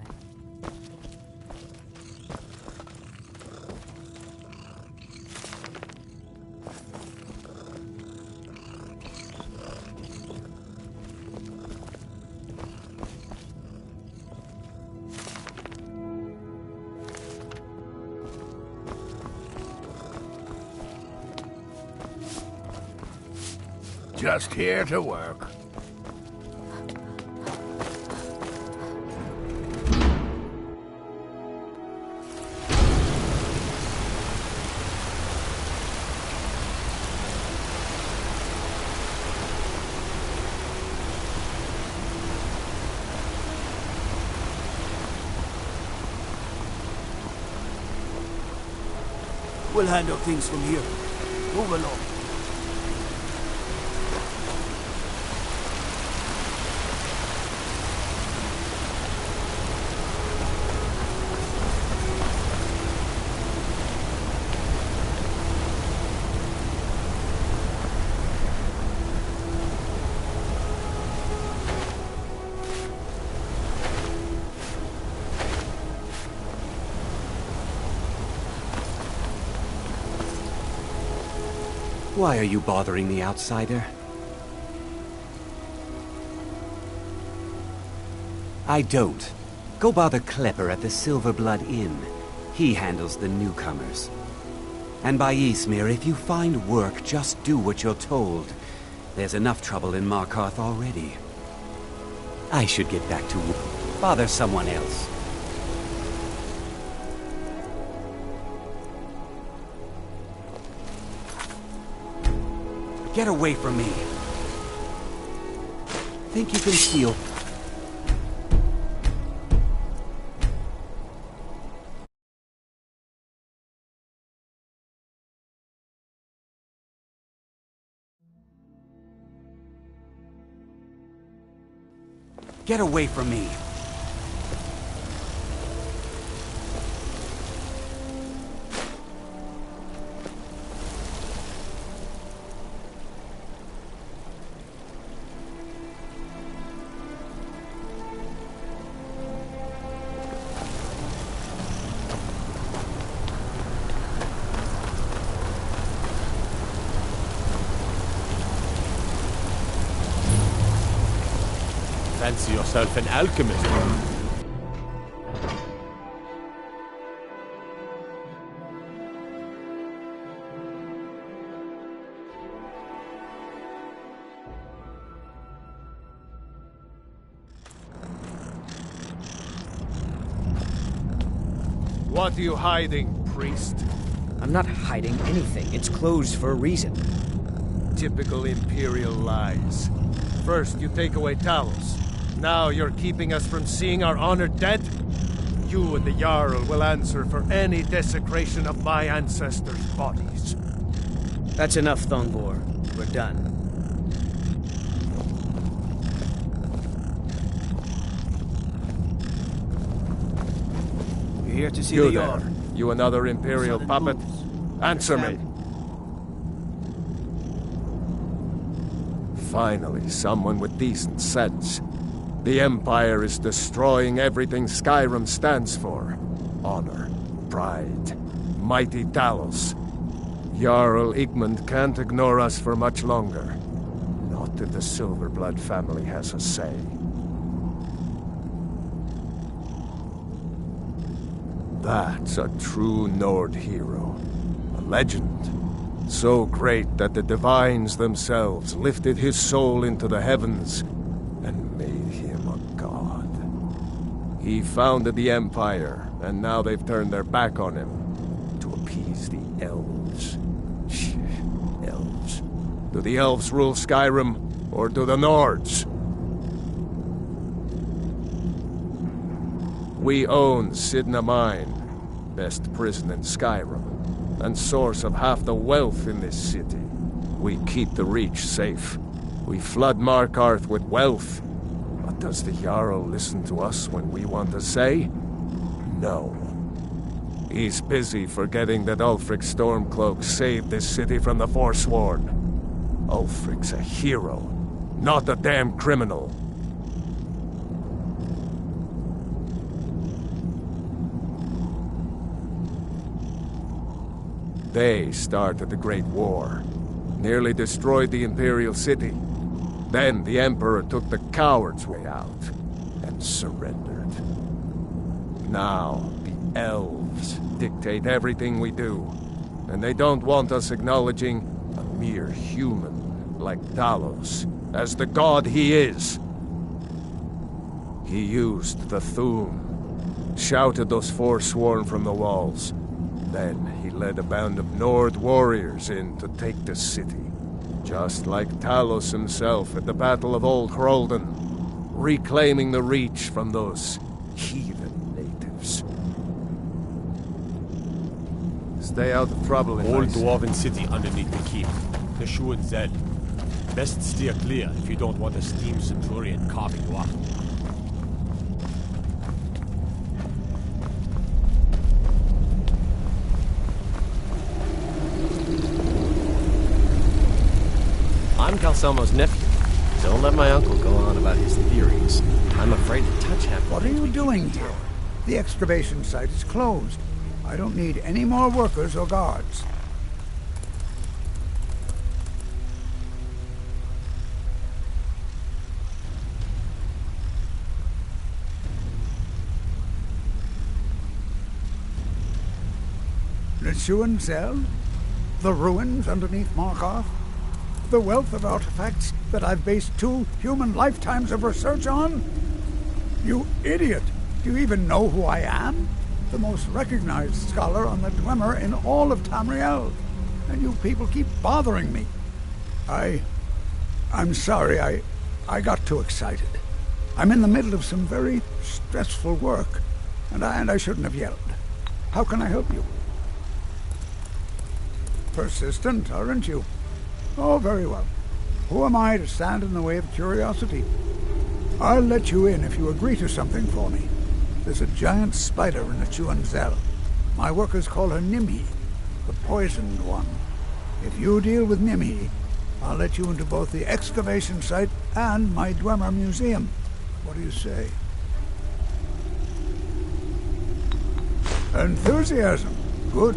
G: Just here to work.
F: We'll handle things from here. Move along.
S: Why are you bothering the outsider? I don't. Go bother Klepper at the Silverblood Inn. He handles the newcomers. And by Ysmir, if you find work, just do what you're told. There's enough trouble in Markarth already. I should get back to work. Bother someone else. Get away from me! Think you can steal? Get away from me!
P: Fancy yourself an alchemist.
G: What are you hiding, priest?
J: I'm not hiding anything. It's closed for a reason.
G: Typical Imperial lies. First, you take away Talos. Now you're keeping us from seeing our honored dead? You and the Jarl will answer for any desecration of my ancestors' bodies.
J: That's enough, Thongbor. We're done.
U: We're here to see
G: You
U: the
G: there.
U: Jarl.
G: You another Imperial puppet? Answer me. Finally, someone with decent sense. The Empire is destroying everything Skyrim stands for. Honor, pride, mighty Talos. Jarl Igmund can't ignore us for much longer. Not if the Silverblood family has a say. That's a true Nord hero. A legend. So great that the Divines themselves lifted his soul into the heavens and made him a god. He founded the Empire, and now they've turned their back on him to appease the elves. Elves. Do the elves rule Skyrim, or do the Nords? We own Sidna Mine, best prison in Skyrim, and source of half the wealth in this city. We keep the Reach safe. We flood Markarth with wealth. But does the Jarl listen to us when we want to say? No. He's busy forgetting that Ulfric Stormcloak saved this city from the Forsworn. Ulfric's a hero, not a damn criminal. They started the Great War, nearly destroyed the Imperial City. Then the Emperor took the coward's way out and surrendered. Now the elves dictate everything we do, and they don't want us acknowledging a mere human like Talos as the god he is. He used the Thu'um, shouted those Forsworn from the walls. Then he led a band of Nord warriors in to take the city. Just like Talos himself at the Battle of Old Hroldan, reclaiming the Reach from those heathen natives. Stay out of trouble in
P: Old
G: my
P: dwarven city underneath the keep. The Shu and Zed. Best steer clear if you don't want a steam centurion carving you up.
R: I'm Calselmo's nephew. Don't let my uncle go on about his theories. I'm afraid to touch half.
F: What are you doing here? The excavation site is closed. I don't need any more workers or guards. Zell? The ruins underneath Markarth? The wealth of artifacts that I've based 2 human lifetimes of research on? You idiot! Do you even know who I am? The most recognized scholar on the Dwemer in all of Tamriel. And you people keep bothering me. I'm sorry, I got too excited. I'm in the middle of some very stressful work, and I shouldn't have yelled. How can I help you? Persistent, aren't you? Oh, very well. Who am I to stand in the way of curiosity? I'll let you in if you agree to something for me. There's a giant spider in Zell. My workers call her Nimhi, the poisoned one. If you deal with Nimhi, I'll let you into both the excavation site and my Dwemer museum. What do you say? Enthusiasm. Good.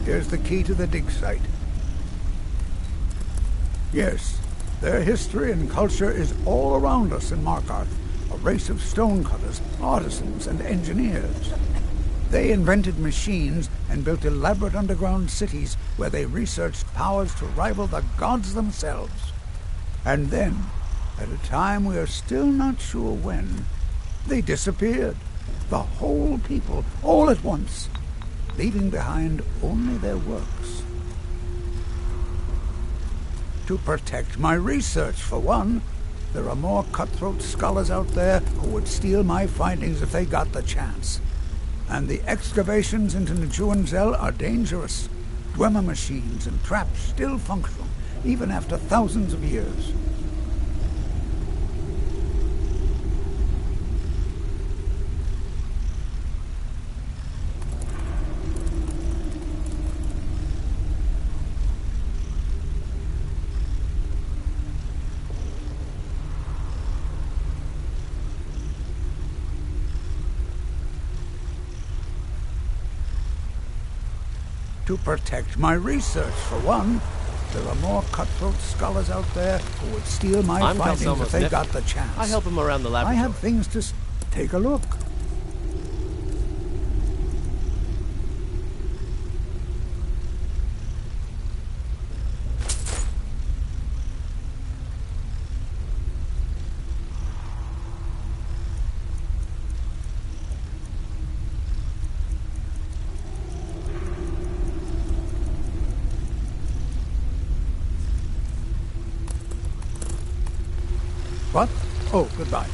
F: Here's the key to the dig site. Yes, their history and culture is all around us in Markarth. A race of stonecutters, artisans, and engineers. They invented machines and built elaborate underground cities where they researched powers to rival the gods themselves. And then, at a time we are still not sure when, they disappeared. The whole people, all at once, leaving behind only their works. To protect my research, for one. There are more cutthroat scholars out there who would steal my findings if they got the chance. And the excavations into Zell are dangerous. Dwemer machines and traps still function, even after thousands of years. To protect my research, for one. There are more cutthroat scholars out there who would steal my findings if they got the chance.
R: I help him around the laboratory.
F: I have things to take a look. What? Oh, goodbye.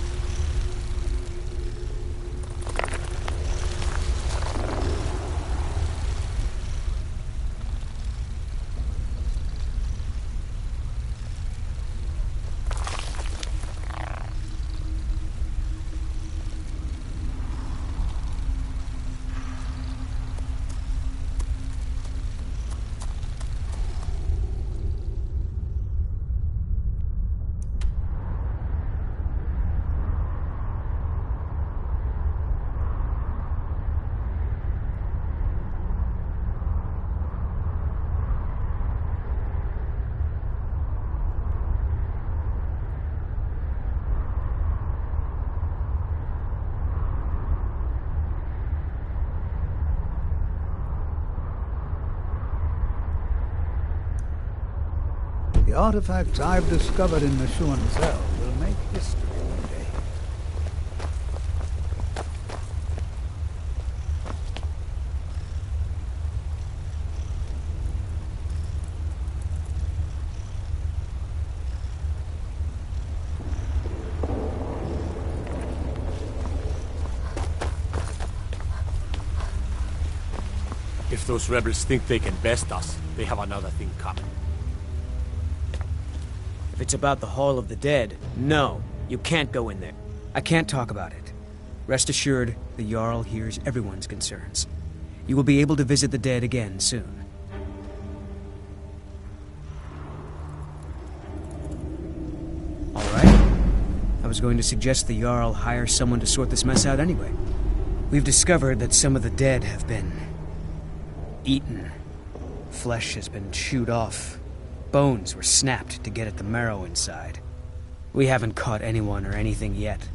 F: The artifacts I've discovered in Zell will make history one day.
P: If those rebels think they can best us, they have another thing coming.
J: If it's about the Hall of the Dead, no, you can't go in there. I can't talk about it. Rest assured, the Jarl hears everyone's concerns. You will be able to visit the dead again soon. All right. I was going to suggest the Jarl hire someone to sort this mess out anyway. We've discovered that some of the dead have been eaten. Flesh has been chewed off. Bones were snapped to get at the marrow inside. We haven't caught anyone or anything yet.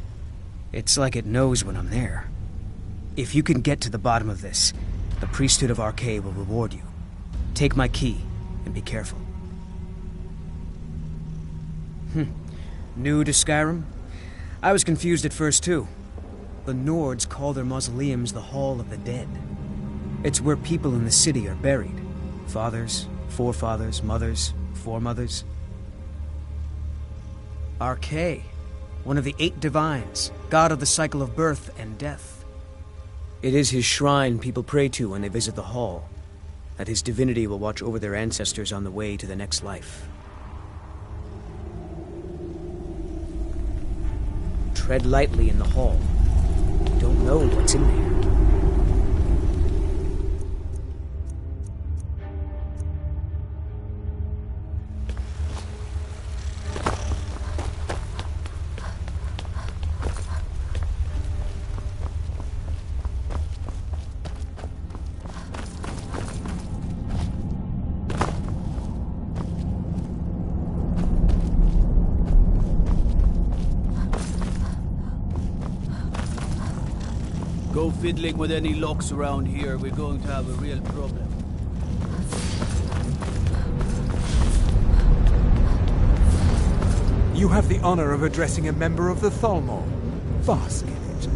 J: It's like it knows when I'm there. If you can get to the bottom of this, The priesthood of Archay will reward you. Take my key, and be careful. New to Skyrim? I was confused at first, too. The Nords call their mausoleums the Hall of the Dead. It's where people in the city are buried. Fathers, forefathers, mothers, foremothers. Archay, one of the 8 divines, god of the cycle of birth and death. It is his shrine people pray to when they visit the hall, that his divinity will watch over their ancestors on the way to the next life. Tread lightly in the hall. You don't know what's in there.
H: Go fiddling with any locks around here, we're going to have a real problem.
F: You have the honor of addressing a member of the Thalmor. Bask in it.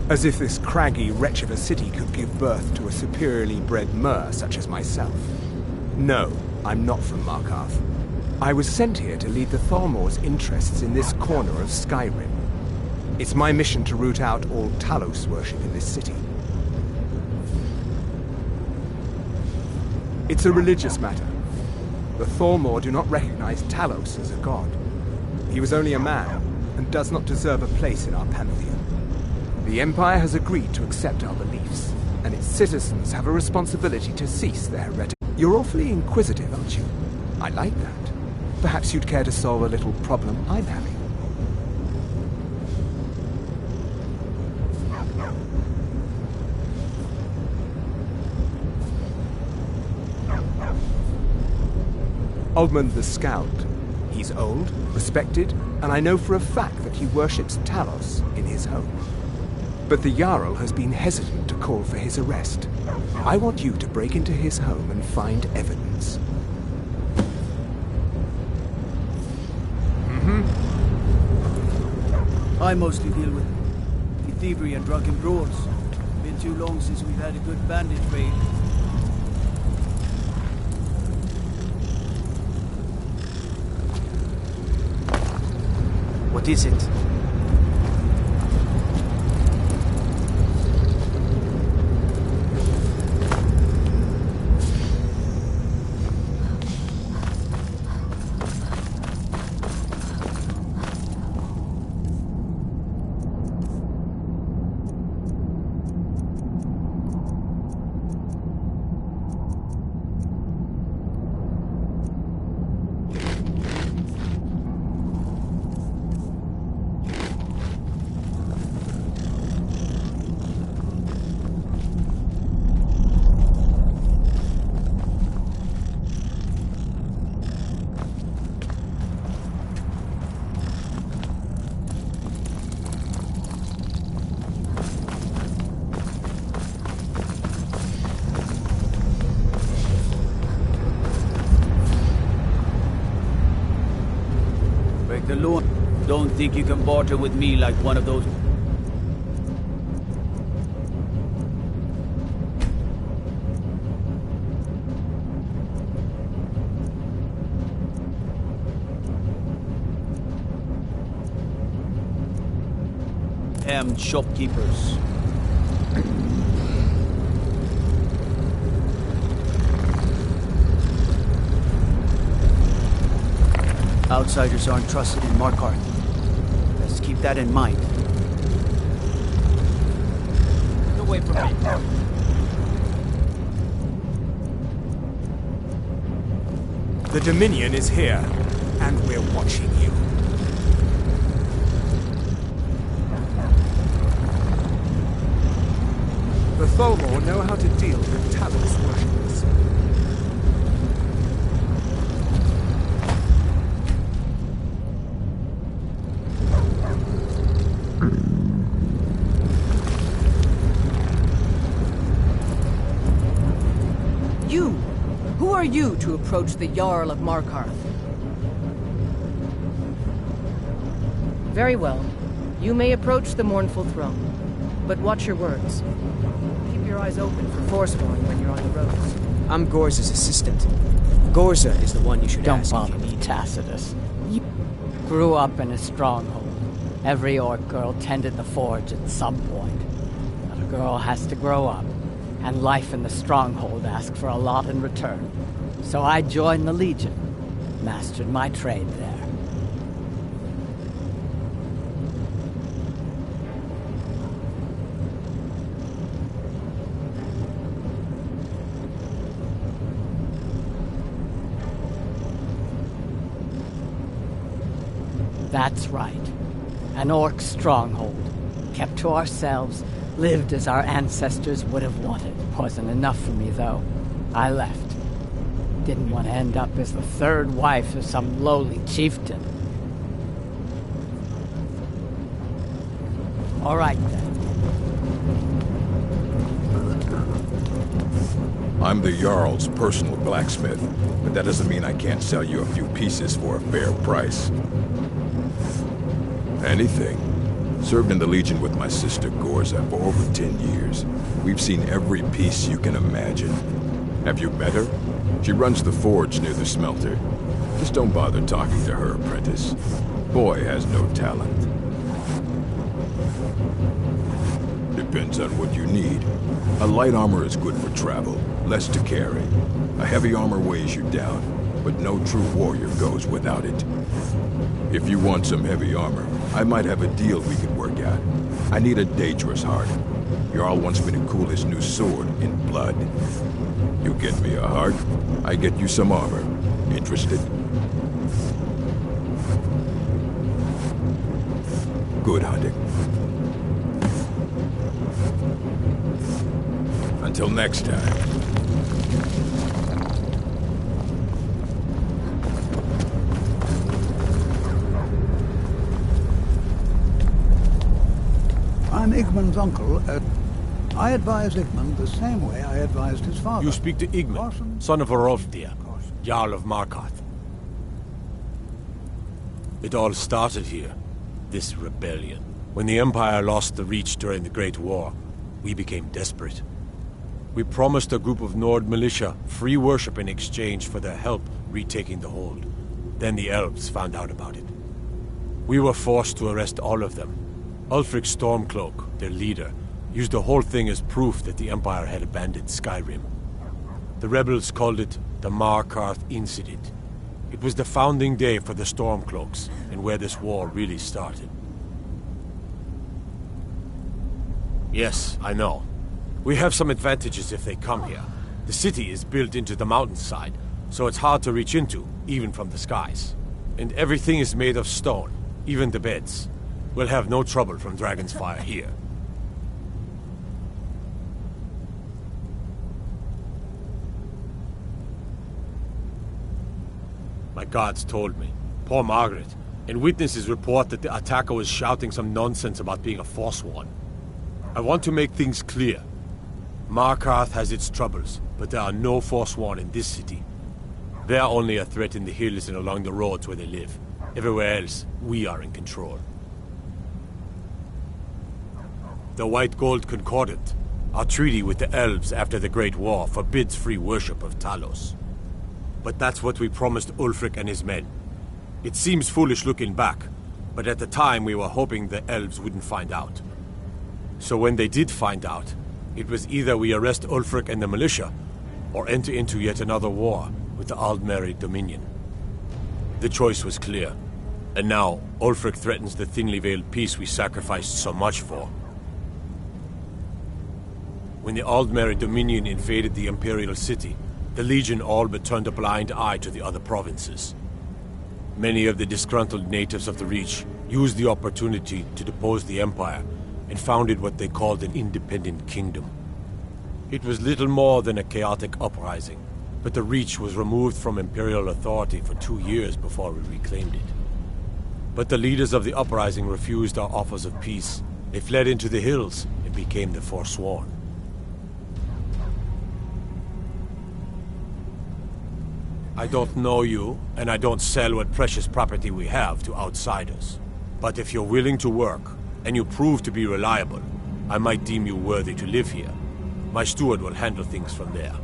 F: As if this craggy wretch of a city could give birth to a superiorly bred mer such as myself. No, I'm not from Markarth. I was sent here to lead the Thalmor's interests in this corner of Skyrim. It's my mission to root out all Talos worship in this city. It's a religious matter. The Thalmor do not recognize Talos as a god. He was only a man, and does not deserve a place in our pantheon. The Empire has agreed to accept our beliefs, and its citizens have a responsibility to cease their heretic. You're awfully inquisitive, aren't you? I like that. Perhaps you'd care to solve a little problem I'm having. Ogmund the Scout. He's old, respected, and I know for a fact that he worships Talos in his home. But the Jarl has been hesitant to call for his arrest. I want you to break into his home and find evidence.
H: I mostly deal with thievery and drunken brawls. Been too long since we've had a good bandit raid. What is it? Don't think you can barter with me like one of those. Damn shopkeepers. Outsiders aren't trusted in Markarth. Let's keep that in mind. Get away from me.
F: The Dominion is here, and we're watching you. The Thalmor know how to deal with Talos worshippers.
M: are you to approach the Jarl of Markarth? Very well. You may approach the mournful throne, but watch your words. Keep your eyes open for Forsworn when you're on the roads.
J: I'm Gorza's assistant. Gorza is the one you should ask.
C: Don't bother me, Tacitus. You grew up in a stronghold. Every orc girl tended the forge at some point. But a girl has to grow up, and life in the stronghold asks for a lot in return. So I joined the Legion, mastered my trade there. That's right. An orc stronghold. Kept to ourselves, lived as our ancestors would have wanted. Wasn't enough for me, though. I left. Didn't want to end up as the third wife of some lowly chieftain. All right, then.
N: I'm the Jarl's personal blacksmith, but that doesn't mean I can't sell you a few pieces for a fair price. Anything. Served in the Legion with my sister Gorza for over 10 years. We've seen every piece you can imagine. Have you met her? She runs the forge near the smelter. Just don't bother talking to her, apprentice. Boy has no talent. Depends on what you need. A light armor is good for travel, less to carry. A heavy armor weighs you down, but no true warrior goes without it. If you want some heavy armor, I might have a deal we could work out. I need a dangerous heart. Jarl wants me to cool his new sword in blood. You get me a heart, I get you some armor. Interested? Good hunting. Until next time.
F: I'm Igmund's uncle. I advise Igmund the same way I advised his father.
P: You speak to Igmund, son of Arolfdir, Jarl of Markarth. It all started here, this rebellion. When the Empire lost the Reach during the Great War, we became desperate. We promised a group of Nord militia free worship in exchange for their help retaking the hold. Then the elves found out about it. We were forced to arrest all of them. Ulfric Stormcloak, their leader, used the whole thing as proof that the Empire had abandoned Skyrim. The rebels called it the Markarth Incident. It was the founding day for the Stormcloaks, and where this war really started. Yes, I know. We have some advantages if they come here. The city is built into the mountainside, so it's hard to reach into, even from the skies. And everything is made of stone, even the beds. We'll have no trouble from Dragon's Fire here. My guards told me. Poor Margaret. And witnesses report that the attacker was shouting some nonsense about being a Forsworn. I want to make things clear. Markarth has its troubles, but there are no Forsworn in this city. They're only a threat in the hills and along the roads where they live. Everywhere else, we are in control. The White Gold Concordant, our treaty with the elves after the Great War, forbids free worship of Talos. But that's what we promised Ulfric and his men. It seems foolish looking back, but at the time we were hoping the elves wouldn't find out. So when they did find out, it was either we arrest Ulfric and the militia, or enter into yet another war with the Aldmeri Dominion. The choice was clear, and now Ulfric threatens the thinly veiled peace we sacrificed so much for. When the Aldmeri Dominion invaded the Imperial City, the Legion all but turned a blind eye to the other provinces. Many of the disgruntled natives of the Reach used the opportunity to depose the Empire and founded what they called an independent kingdom. It was little more than a chaotic uprising, but the Reach was removed from Imperial authority for 2 years before we reclaimed it. But the leaders of the uprising refused our offers of peace. They fled into the hills and became the Forsworn. I don't know you, and I don't sell what precious property we have to outsiders. But if you're willing to work, and you prove to be reliable, I might deem you worthy to live here. My steward will handle things from there.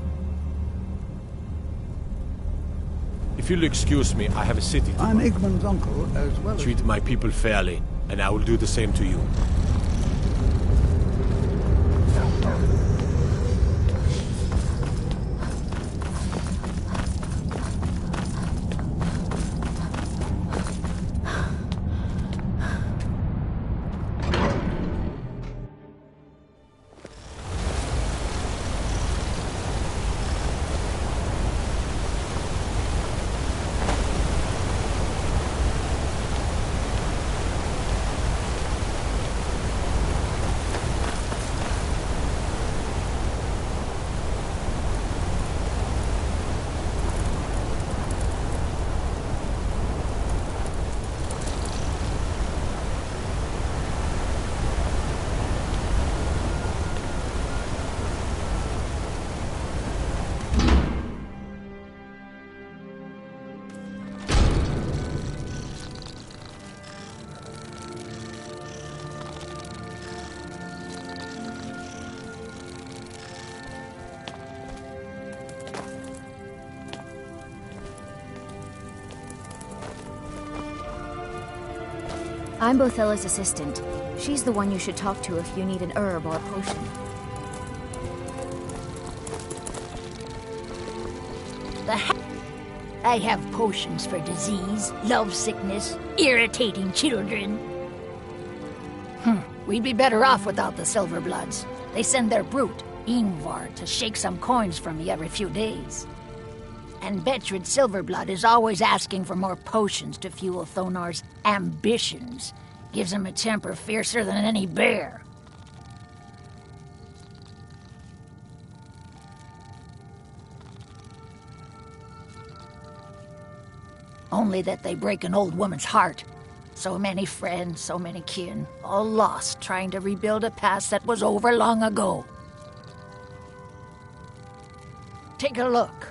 P: If you'll excuse me, I have a city to
F: I'm
P: run.
F: Igmund's uncle, as well as...
P: Treat my people fairly, and I will do the same to you.
B: I'm Bothella's assistant. She's the one you should talk to if you need an herb or a potion.
E: I have potions for disease, love sickness, irritating children. We'd be better off without the Silverbloods. They send their brute, Ingvar, to shake some coins from me every few days. And Betrid Silverblood is always asking for more potions to fuel Thonar's ambitions. Gives him a temper fiercer than any bear. Only that they break an old woman's heart. So many friends, so many kin, all lost trying to rebuild a past that was over long ago. Take a look.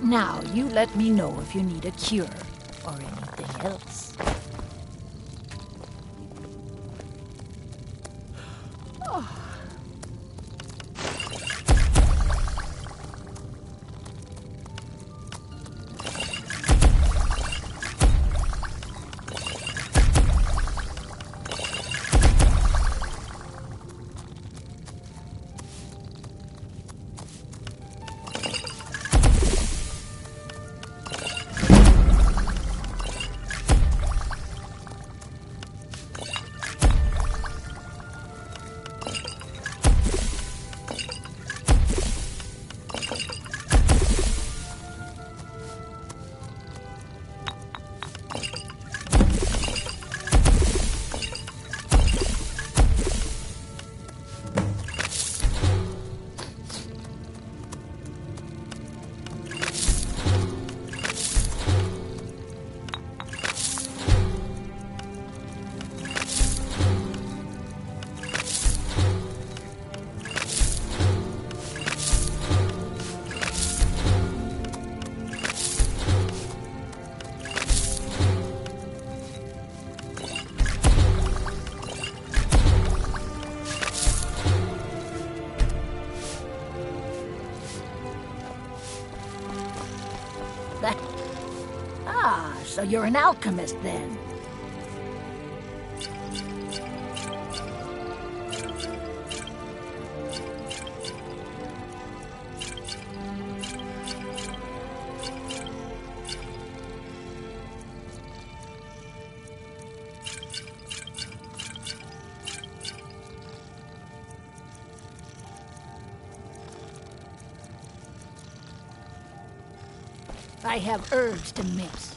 E: Now, you let me know if you need a cure or anything else. So you're an alchemist, then? I have herbs to mix.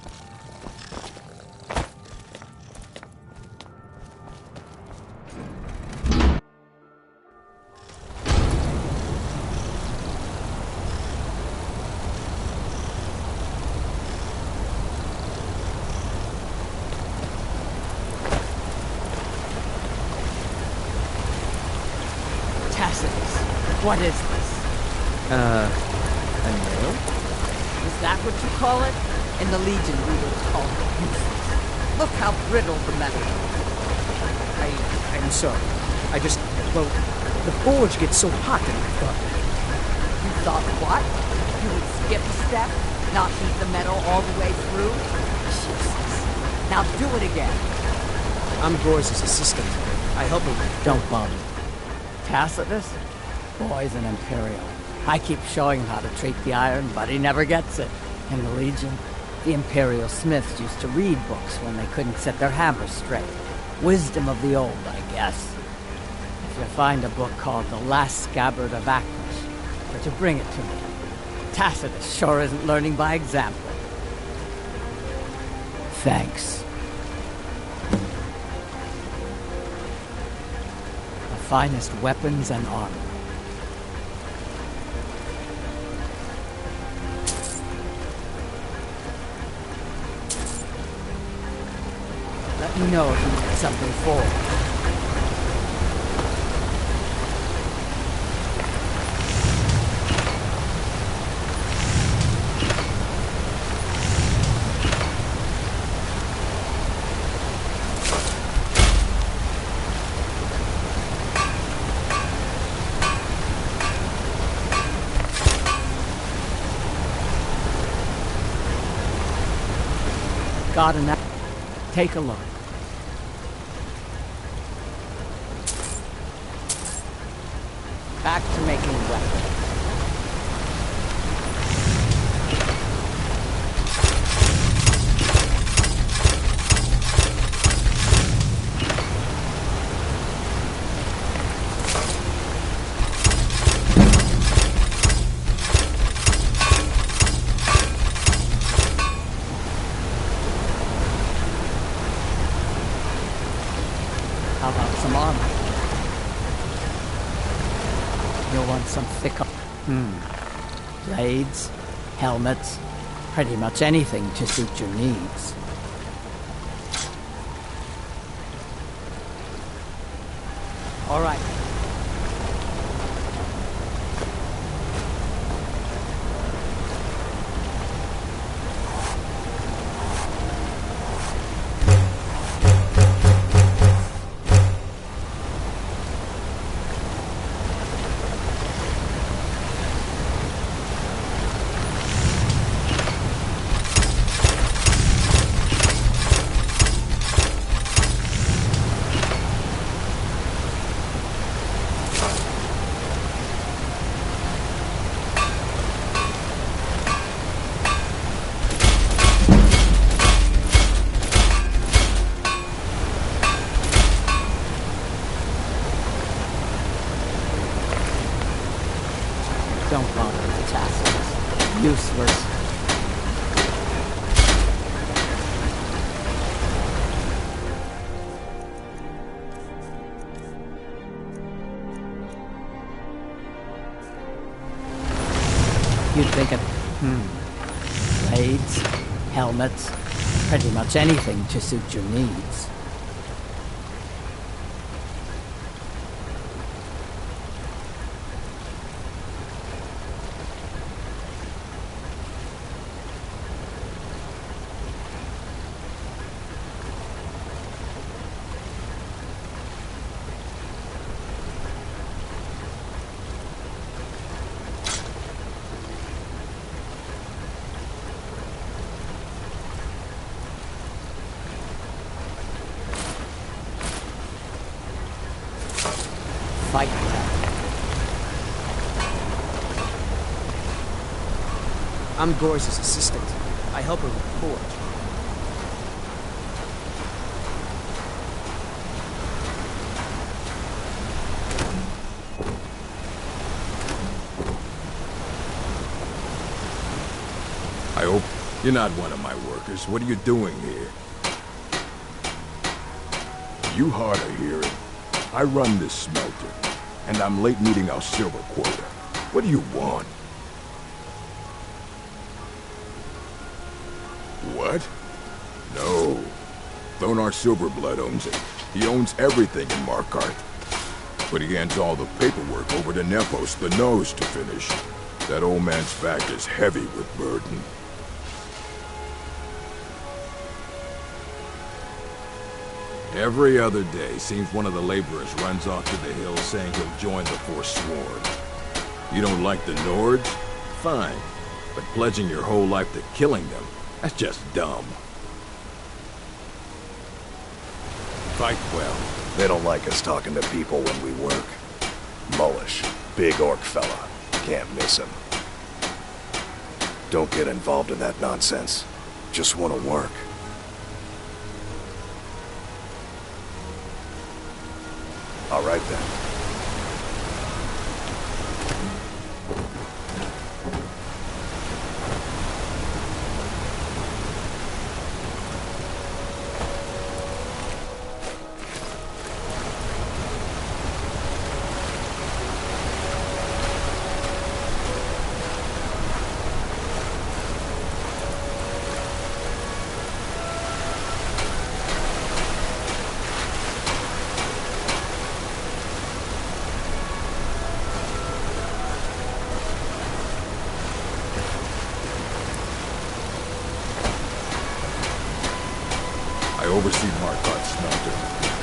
C: What is this?
R: A nail?
C: Is that what you call it? In the Legion, we would call it useless. Look how brittle the metal is.
J: I'm sorry. Well, the forge gets so hot that I thought...
C: You thought what? You would skip a step? Not heat the metal all the way through? Jesus. Now do it again.
J: I'm Gorse's assistant. I help him.
C: Don't bother. Tacitus? Boy's an Imperial. I keep showing him how to treat the iron, but he never gets it. In the Legion, the Imperial smiths used to read books when they couldn't set their hammers straight. Wisdom of the old, I guess. If you find a book called The Last Scabbard of Acmus, would you bring it to me? Tacitus sure isn't learning by example. Thanks. The finest weapons and armor. Let me know if you need something for. Got enough? Take a look. Back to making weapons. How about some armor? You'll want some thick... Blades, helmets, pretty much anything to suit your needs. All right. Don't bother with the tassels. Useless. You'd think of... Blades, helmets, pretty much anything to suit your needs. Fight well.
J: I'm Gorse's assistant. I help her with the forge.
G: I hope You're not one of my workers. What are you doing here? You hard of hearing. I run this smelter, and I'm late meeting our silver quota. What do you want? What? No. Thonar Silverblood owns it. He owns everything in Markarth. But he hands all the paperwork over to Nepos, the Nose, to finish. That old man's back is heavy with burden. Every other day, seems one of the laborers runs off to the hills saying he'll join the Forsworn. You don't like the Nords? Fine. But pledging your whole life to killing them, that's just dumb.
N: Fight well. They don't like us talking to people when we work. Mullish, big orc fella. Can't miss him. Don't get involved in that nonsense. Just want to work. All right then.
G: I oversee Markarth's smelter.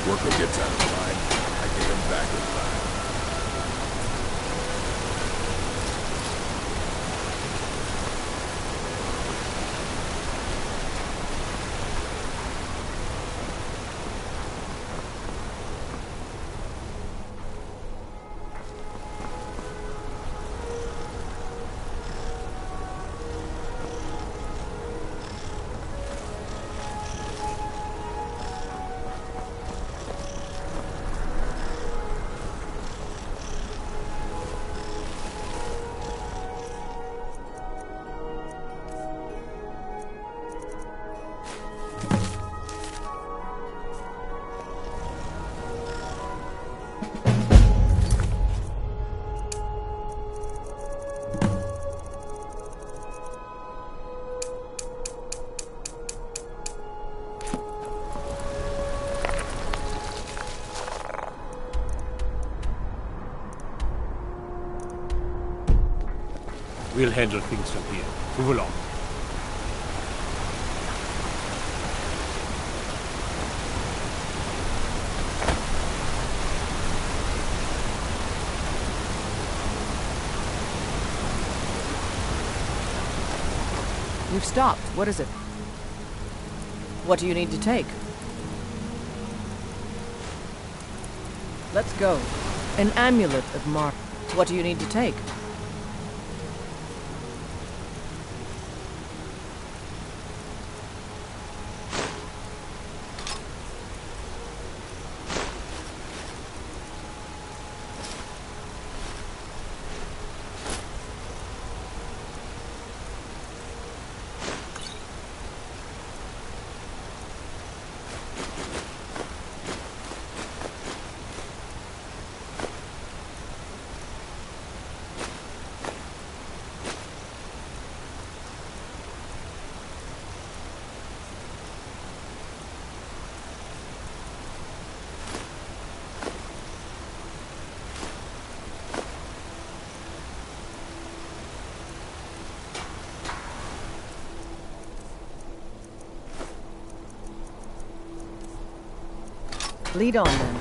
G: Worker gets out of line. I get him back in line.
P: We'll handle things from here. Move along.
M: You've stopped. What is it? What do you need to take? Let's go. An amulet of Mark. What do you need to take? Lead on, then.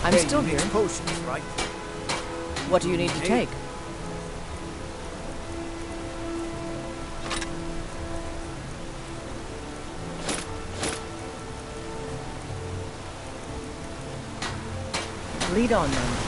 M: I'm
H: Hey,
M: still
H: you
M: here.
H: mix potions, right?
M: What do you need to take? Lead on then.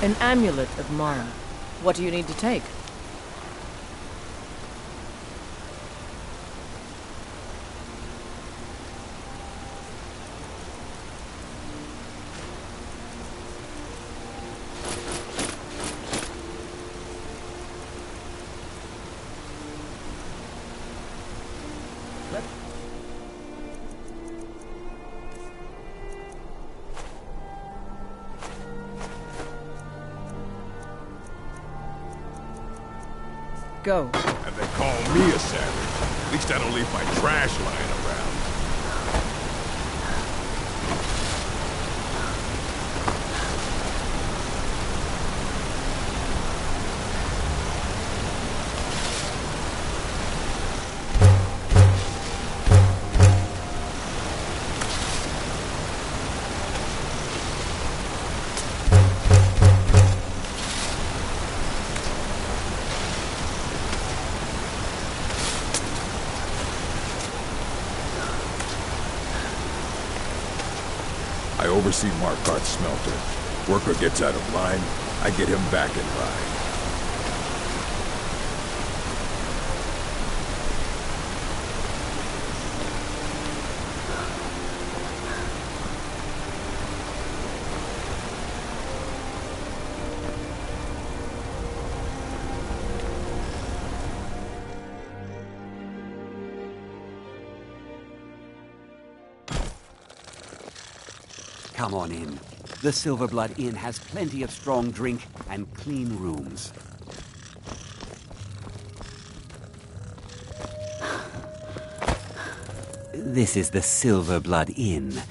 M: An amulet of Mara. What do you need to take? Go.
N: And they call me a savage. At least I don't leave my trash lying around. I oversee Markarth's smelter. Worker gets out of line, I get him back in line.
S: Come on in. The Silverblood Inn has plenty of strong drink and clean rooms. This is the Silverblood Inn.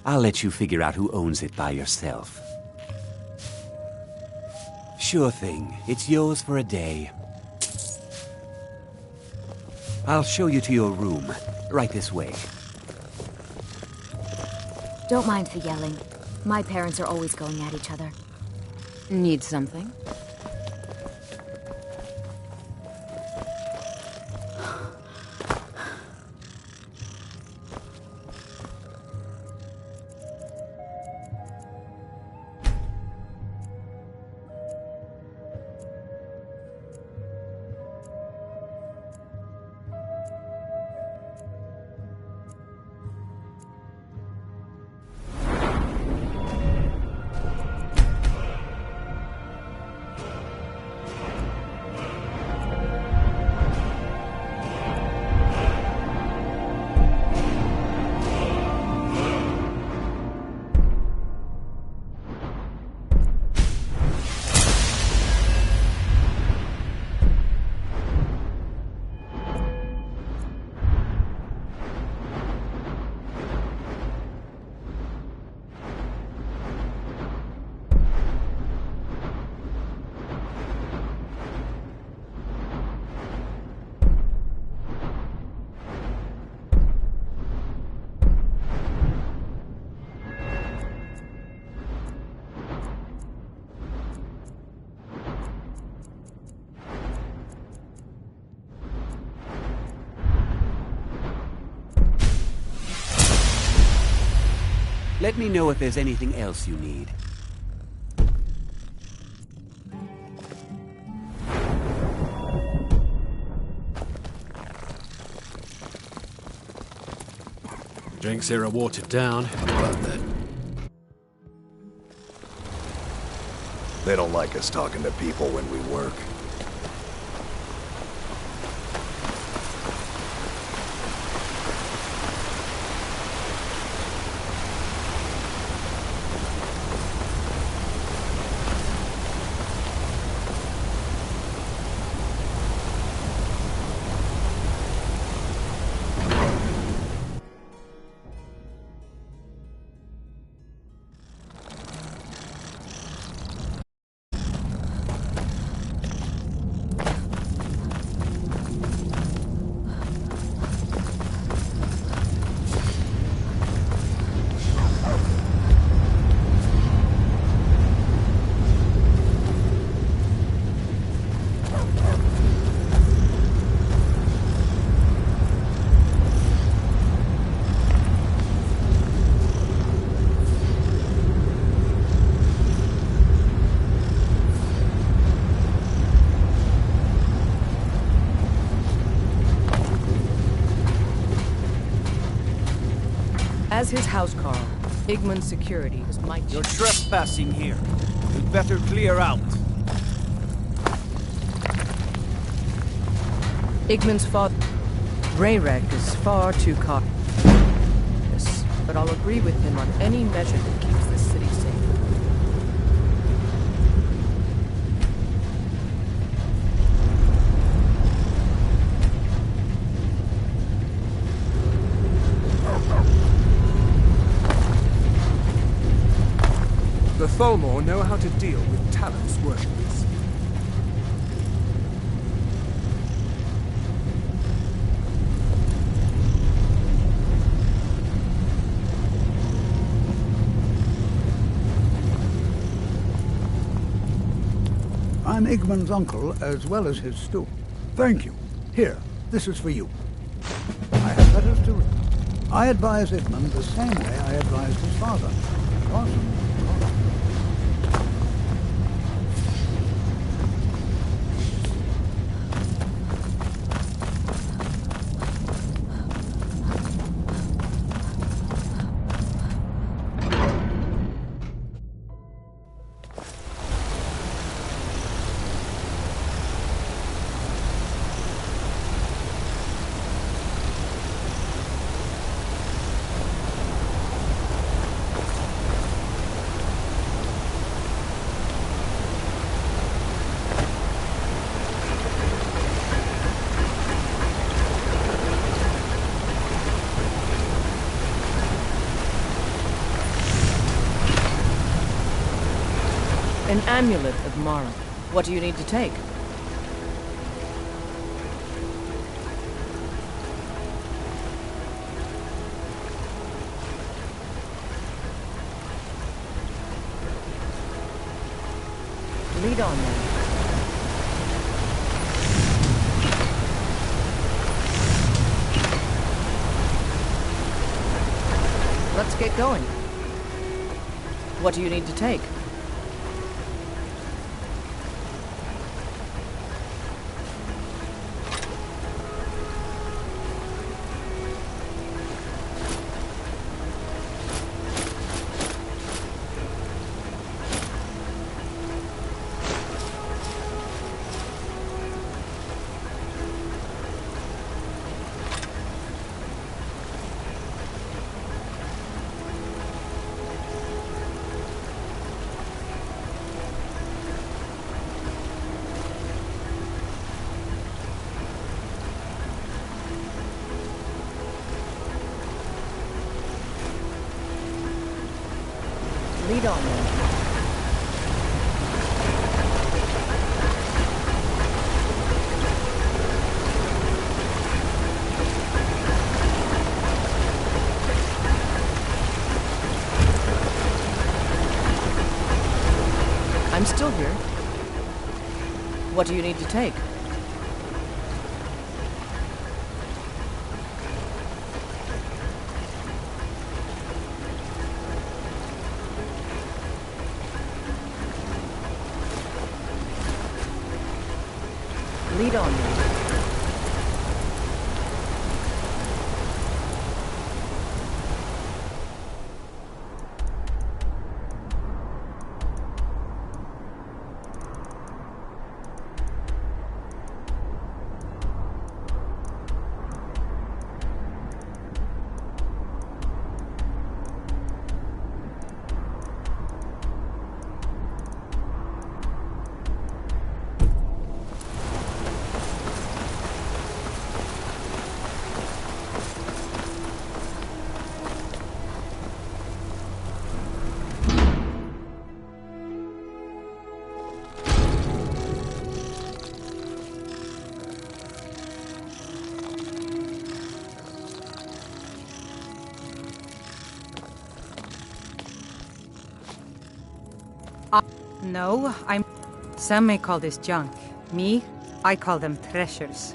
S: I'll let you figure out who owns it by yourself. Sure thing. It's yours for a day. I'll show you to your room. Right this way.
B: Don't mind the yelling. My parents are always going at each other.
O: Need something?
S: Let me know if there's anything else you need.
R: Drinks here are watered down.
N: They don't like us talking to people when we work.
M: As his housecarl, Igmund's security is my...
H: You're trespassing here. You'd better clear out.
M: Igmund's father, Rayrek, is far too cautious. But I'll agree with him on any measure that keeps this city safe.
I: The Tholmor know how to deal with Talon's worshippers.
F: I'm Igmund's uncle as well as his steward. Thank you. Here, this is for you. I have letters to read. I advise Igmund the same way I advised his father. Awesome.
M: An amulet of Mara. What do you need to take? Lead on then. Let's get going. What do you need to take? Lead on then. I'm still here. What do you need to take? Lead on then.
Q: No, I'm... Some may call this junk. Me, I call them treasures.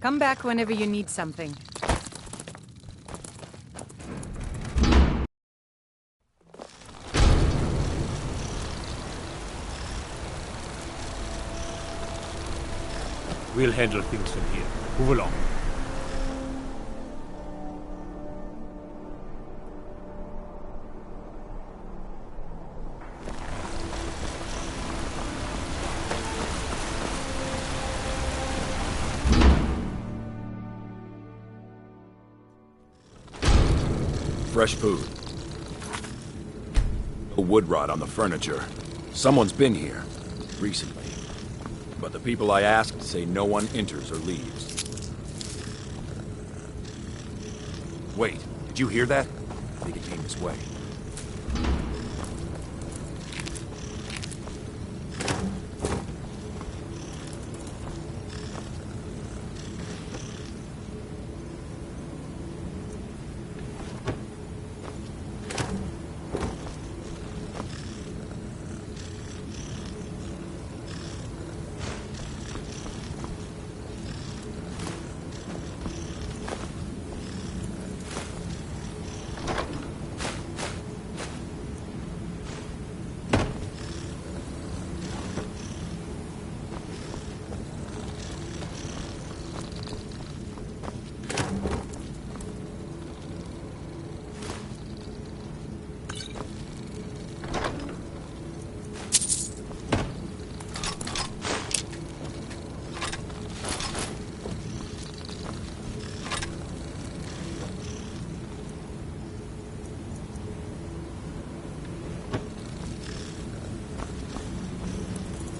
Q: Come back whenever you need something.
P: We'll handle things from here. Move along.
N: Fresh food. A wood rot on the furniture. Someone's been here. Recently. But the people I asked say no one enters or leaves. Wait, did you hear that? I think it came this way.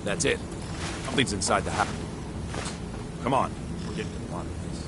N: That's it. Something's inside the house. Come on. We're getting to the bottom of this.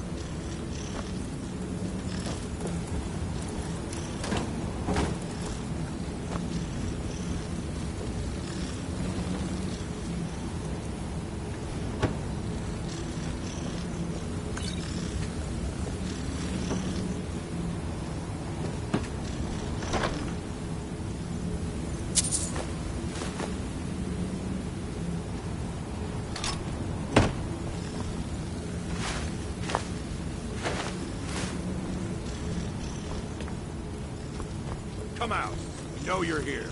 N: Come out. We know you're here.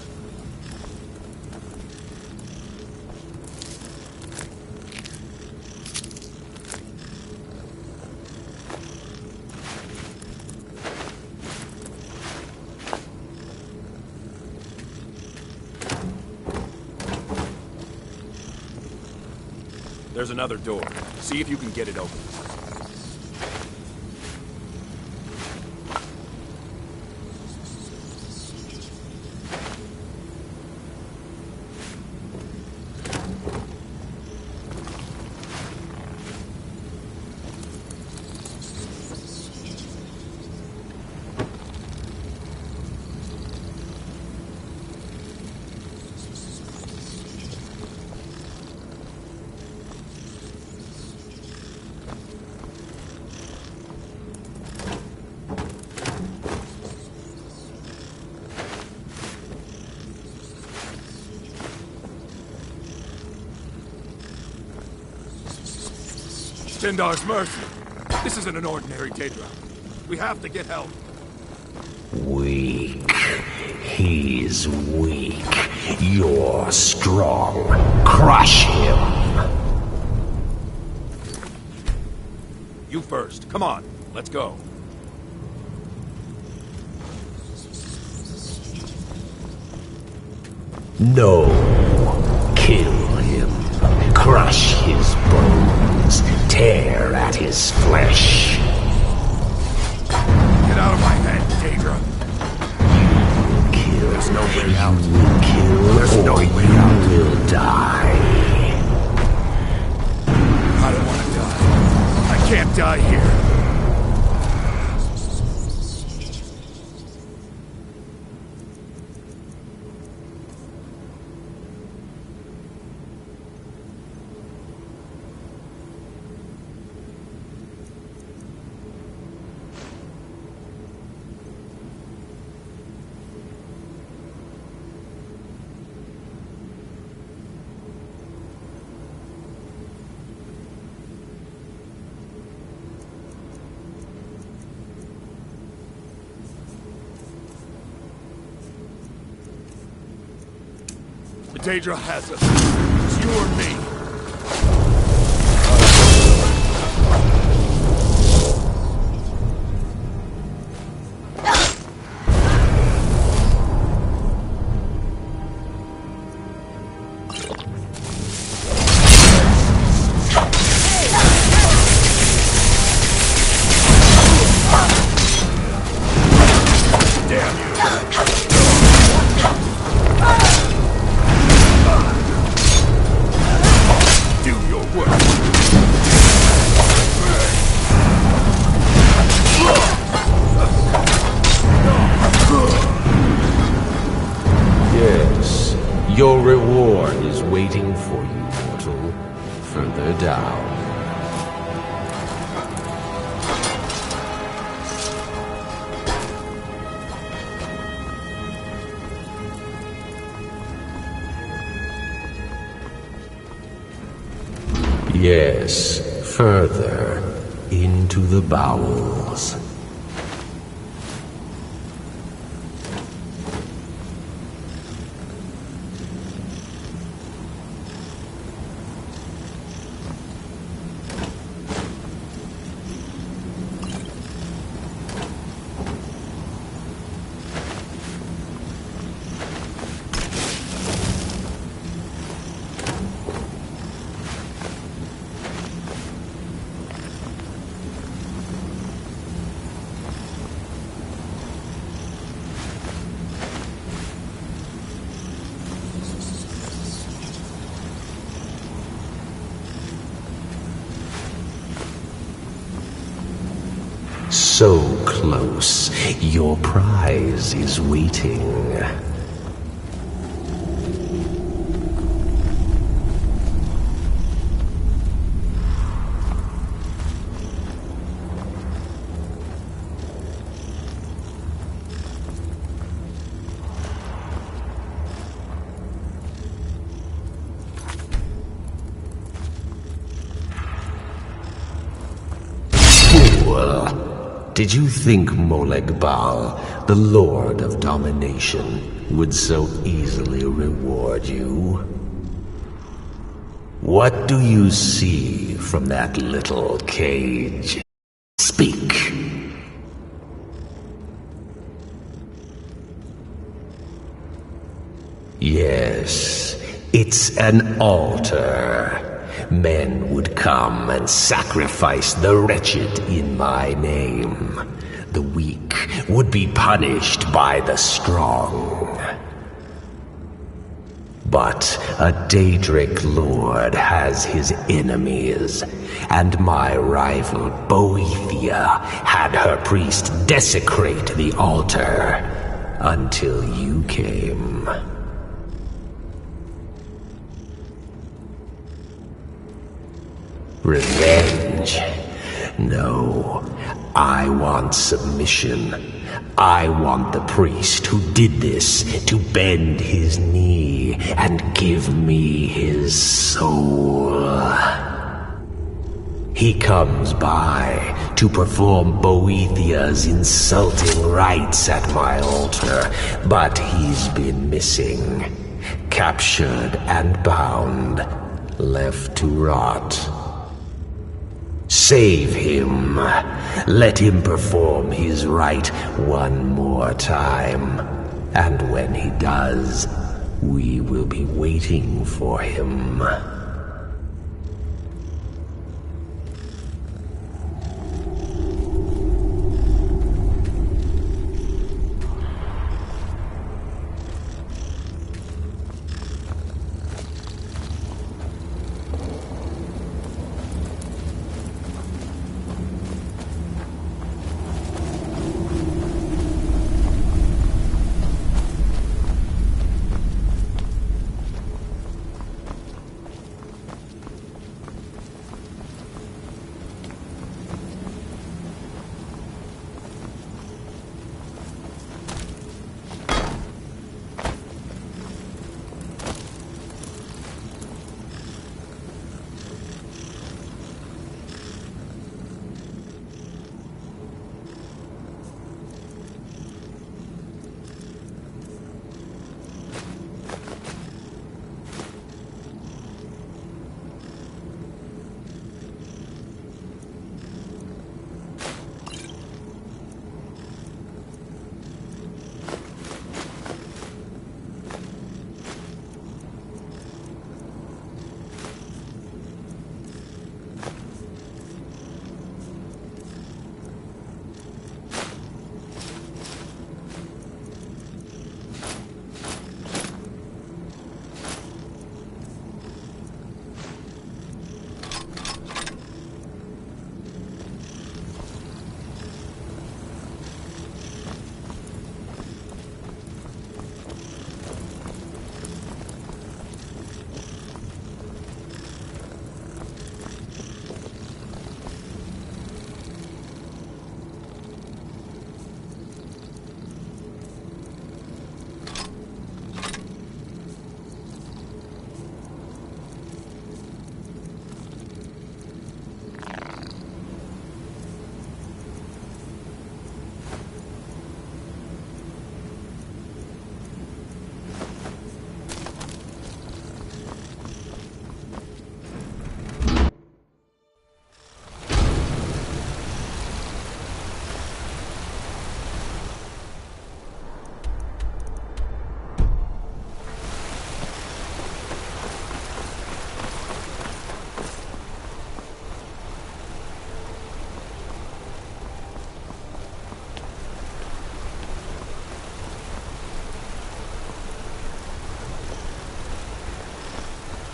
N: There's another door. See if you can get it open. $10 mercy. This isn't an ordinary Daedra. We have to get help.
D: Weak. He's weak. You're strong. Crush him.
N: You first. Come on. Let's go.
D: No. Kill him. Crush his bones. Tear at his flesh.
N: Get out of my head, Daedra.
D: Kill.
N: There's no way out.
D: You will kill.
N: There's no way out.
D: You will die.
N: I don't want to die. I can't die here.
G: Daedra has us. It's you or me.
D: Your reward is waiting for you, mortal. Further down. Yes, further into the bowels. So close, your prize is waiting. Did you think Molegbal, the Lord of Domination, would so easily reward you? What do you see from that little cage? Speak. Yes, it's an altar. Men would come and sacrifice the wretched in my name. The weak would be punished by the strong. But a Daedric lord has his enemies, and my rival Boethia had her priest desecrate the altar until you came. Revenge? No. I want submission. I want the priest who did this to bend his knee and give me his soul. He comes by to perform Boethia's insulting rites at my altar, but he's been missing. Captured and bound, left to rot. Save him. Let him perform his rite one more time. And when he does, we will be waiting for him.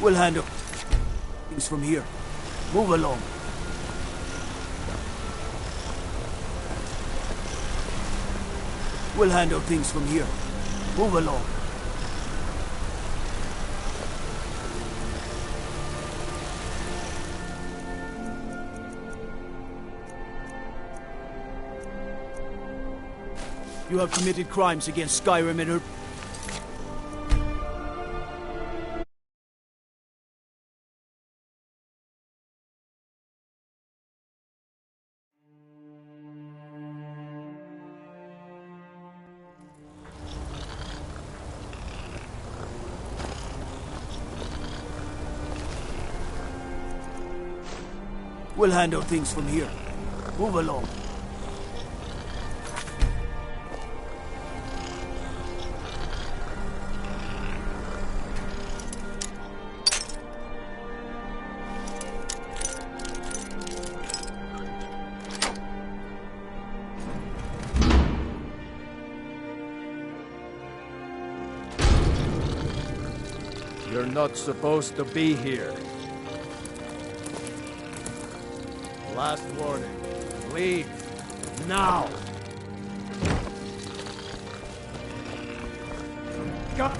H: We'll handle things from here. Move along. We'll handle things from here. Move along. You have committed crimes against Skyrim and her... We'll handle things from here. Move along.
G: You're not supposed to be here. Last warning. Leave. Now! Go!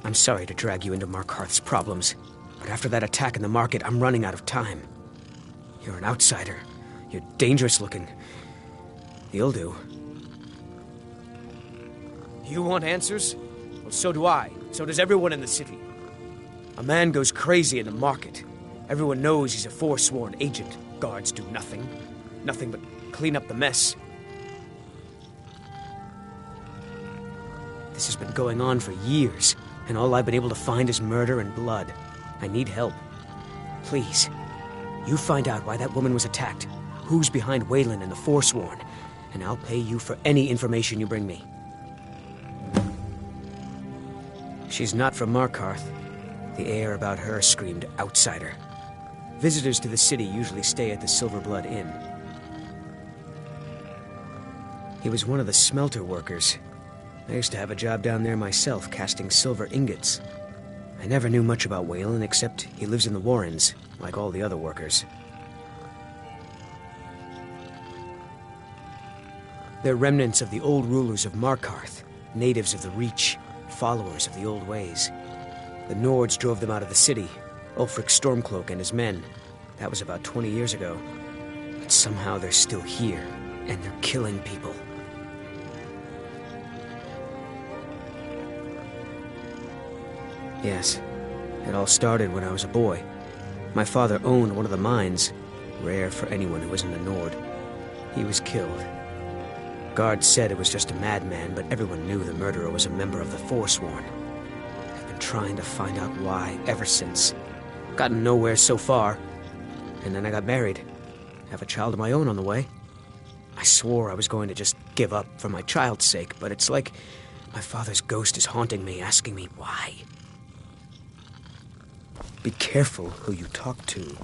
J: I'm sorry to drag you into Markarth's problems, but after that attack in the market, I'm running out of time. You're an outsider. You're dangerous looking. You'll do. You want answers? Well, so do I. So does everyone in the city. A man goes crazy in the market. Everyone knows he's a forsworn agent. Guards do nothing. Nothing but clean up the mess. This has been going on for years, and all I've been able to find is murder and blood. I need help. Please, you find out why that woman was attacked, who's behind Waylon and the Forsworn, and I'll pay you for any information you bring me. She's not from Markarth. The air about her screamed outsider. Visitors to the city usually stay at the Silverblood Inn. He was one of the smelter workers. I used to have a job down there myself, casting silver ingots. I never knew much about Waylon, except he lives in the Warrens, like all the other workers. They're remnants of the old rulers of Markarth, natives of the Reach, followers of the old ways. The Nords drove them out of the city, Ulfric Stormcloak and his men. That was about 20 years ago. But somehow they're still here, and they're killing people. Yes, it all started when I was a boy. My father owned one of the mines, rare for anyone who isn't a Nord. He was killed. Guards said it was just a madman, but everyone knew the murderer was a member of the Forsworn. I've been trying to find out why ever since. Gotten nowhere so far. And then I got married. Have a child of my own on the way. I swore I was going to just give up for my child's sake, but it's like my father's ghost is haunting me, asking me why. Be careful who you talk to.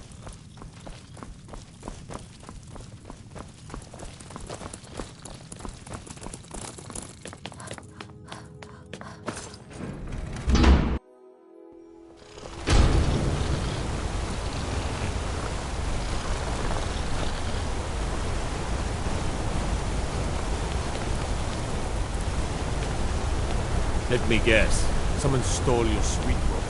P: Let me guess. Someone stole your sweet rope.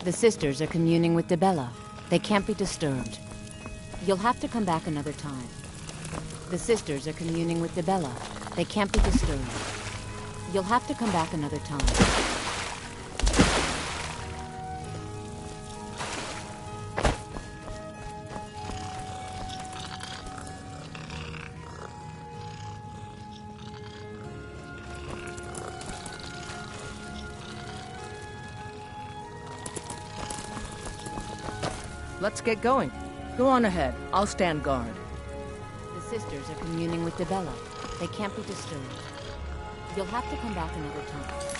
O: The sisters are communing with Dibella. They can't be disturbed. You'll have to come back another time. The sisters are communing with Dibella. They can't be disturbed. You'll have to come back another time.
M: Let's get going. Go on ahead. I'll stand guard.
O: The sisters are communing with Debella. They can't be disturbed. You'll have to come back another time.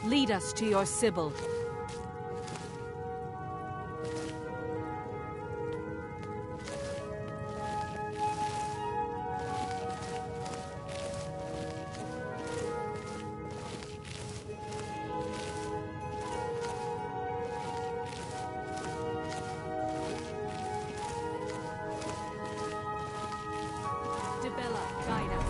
A: Lead us to your Sybil. Debella, guide us.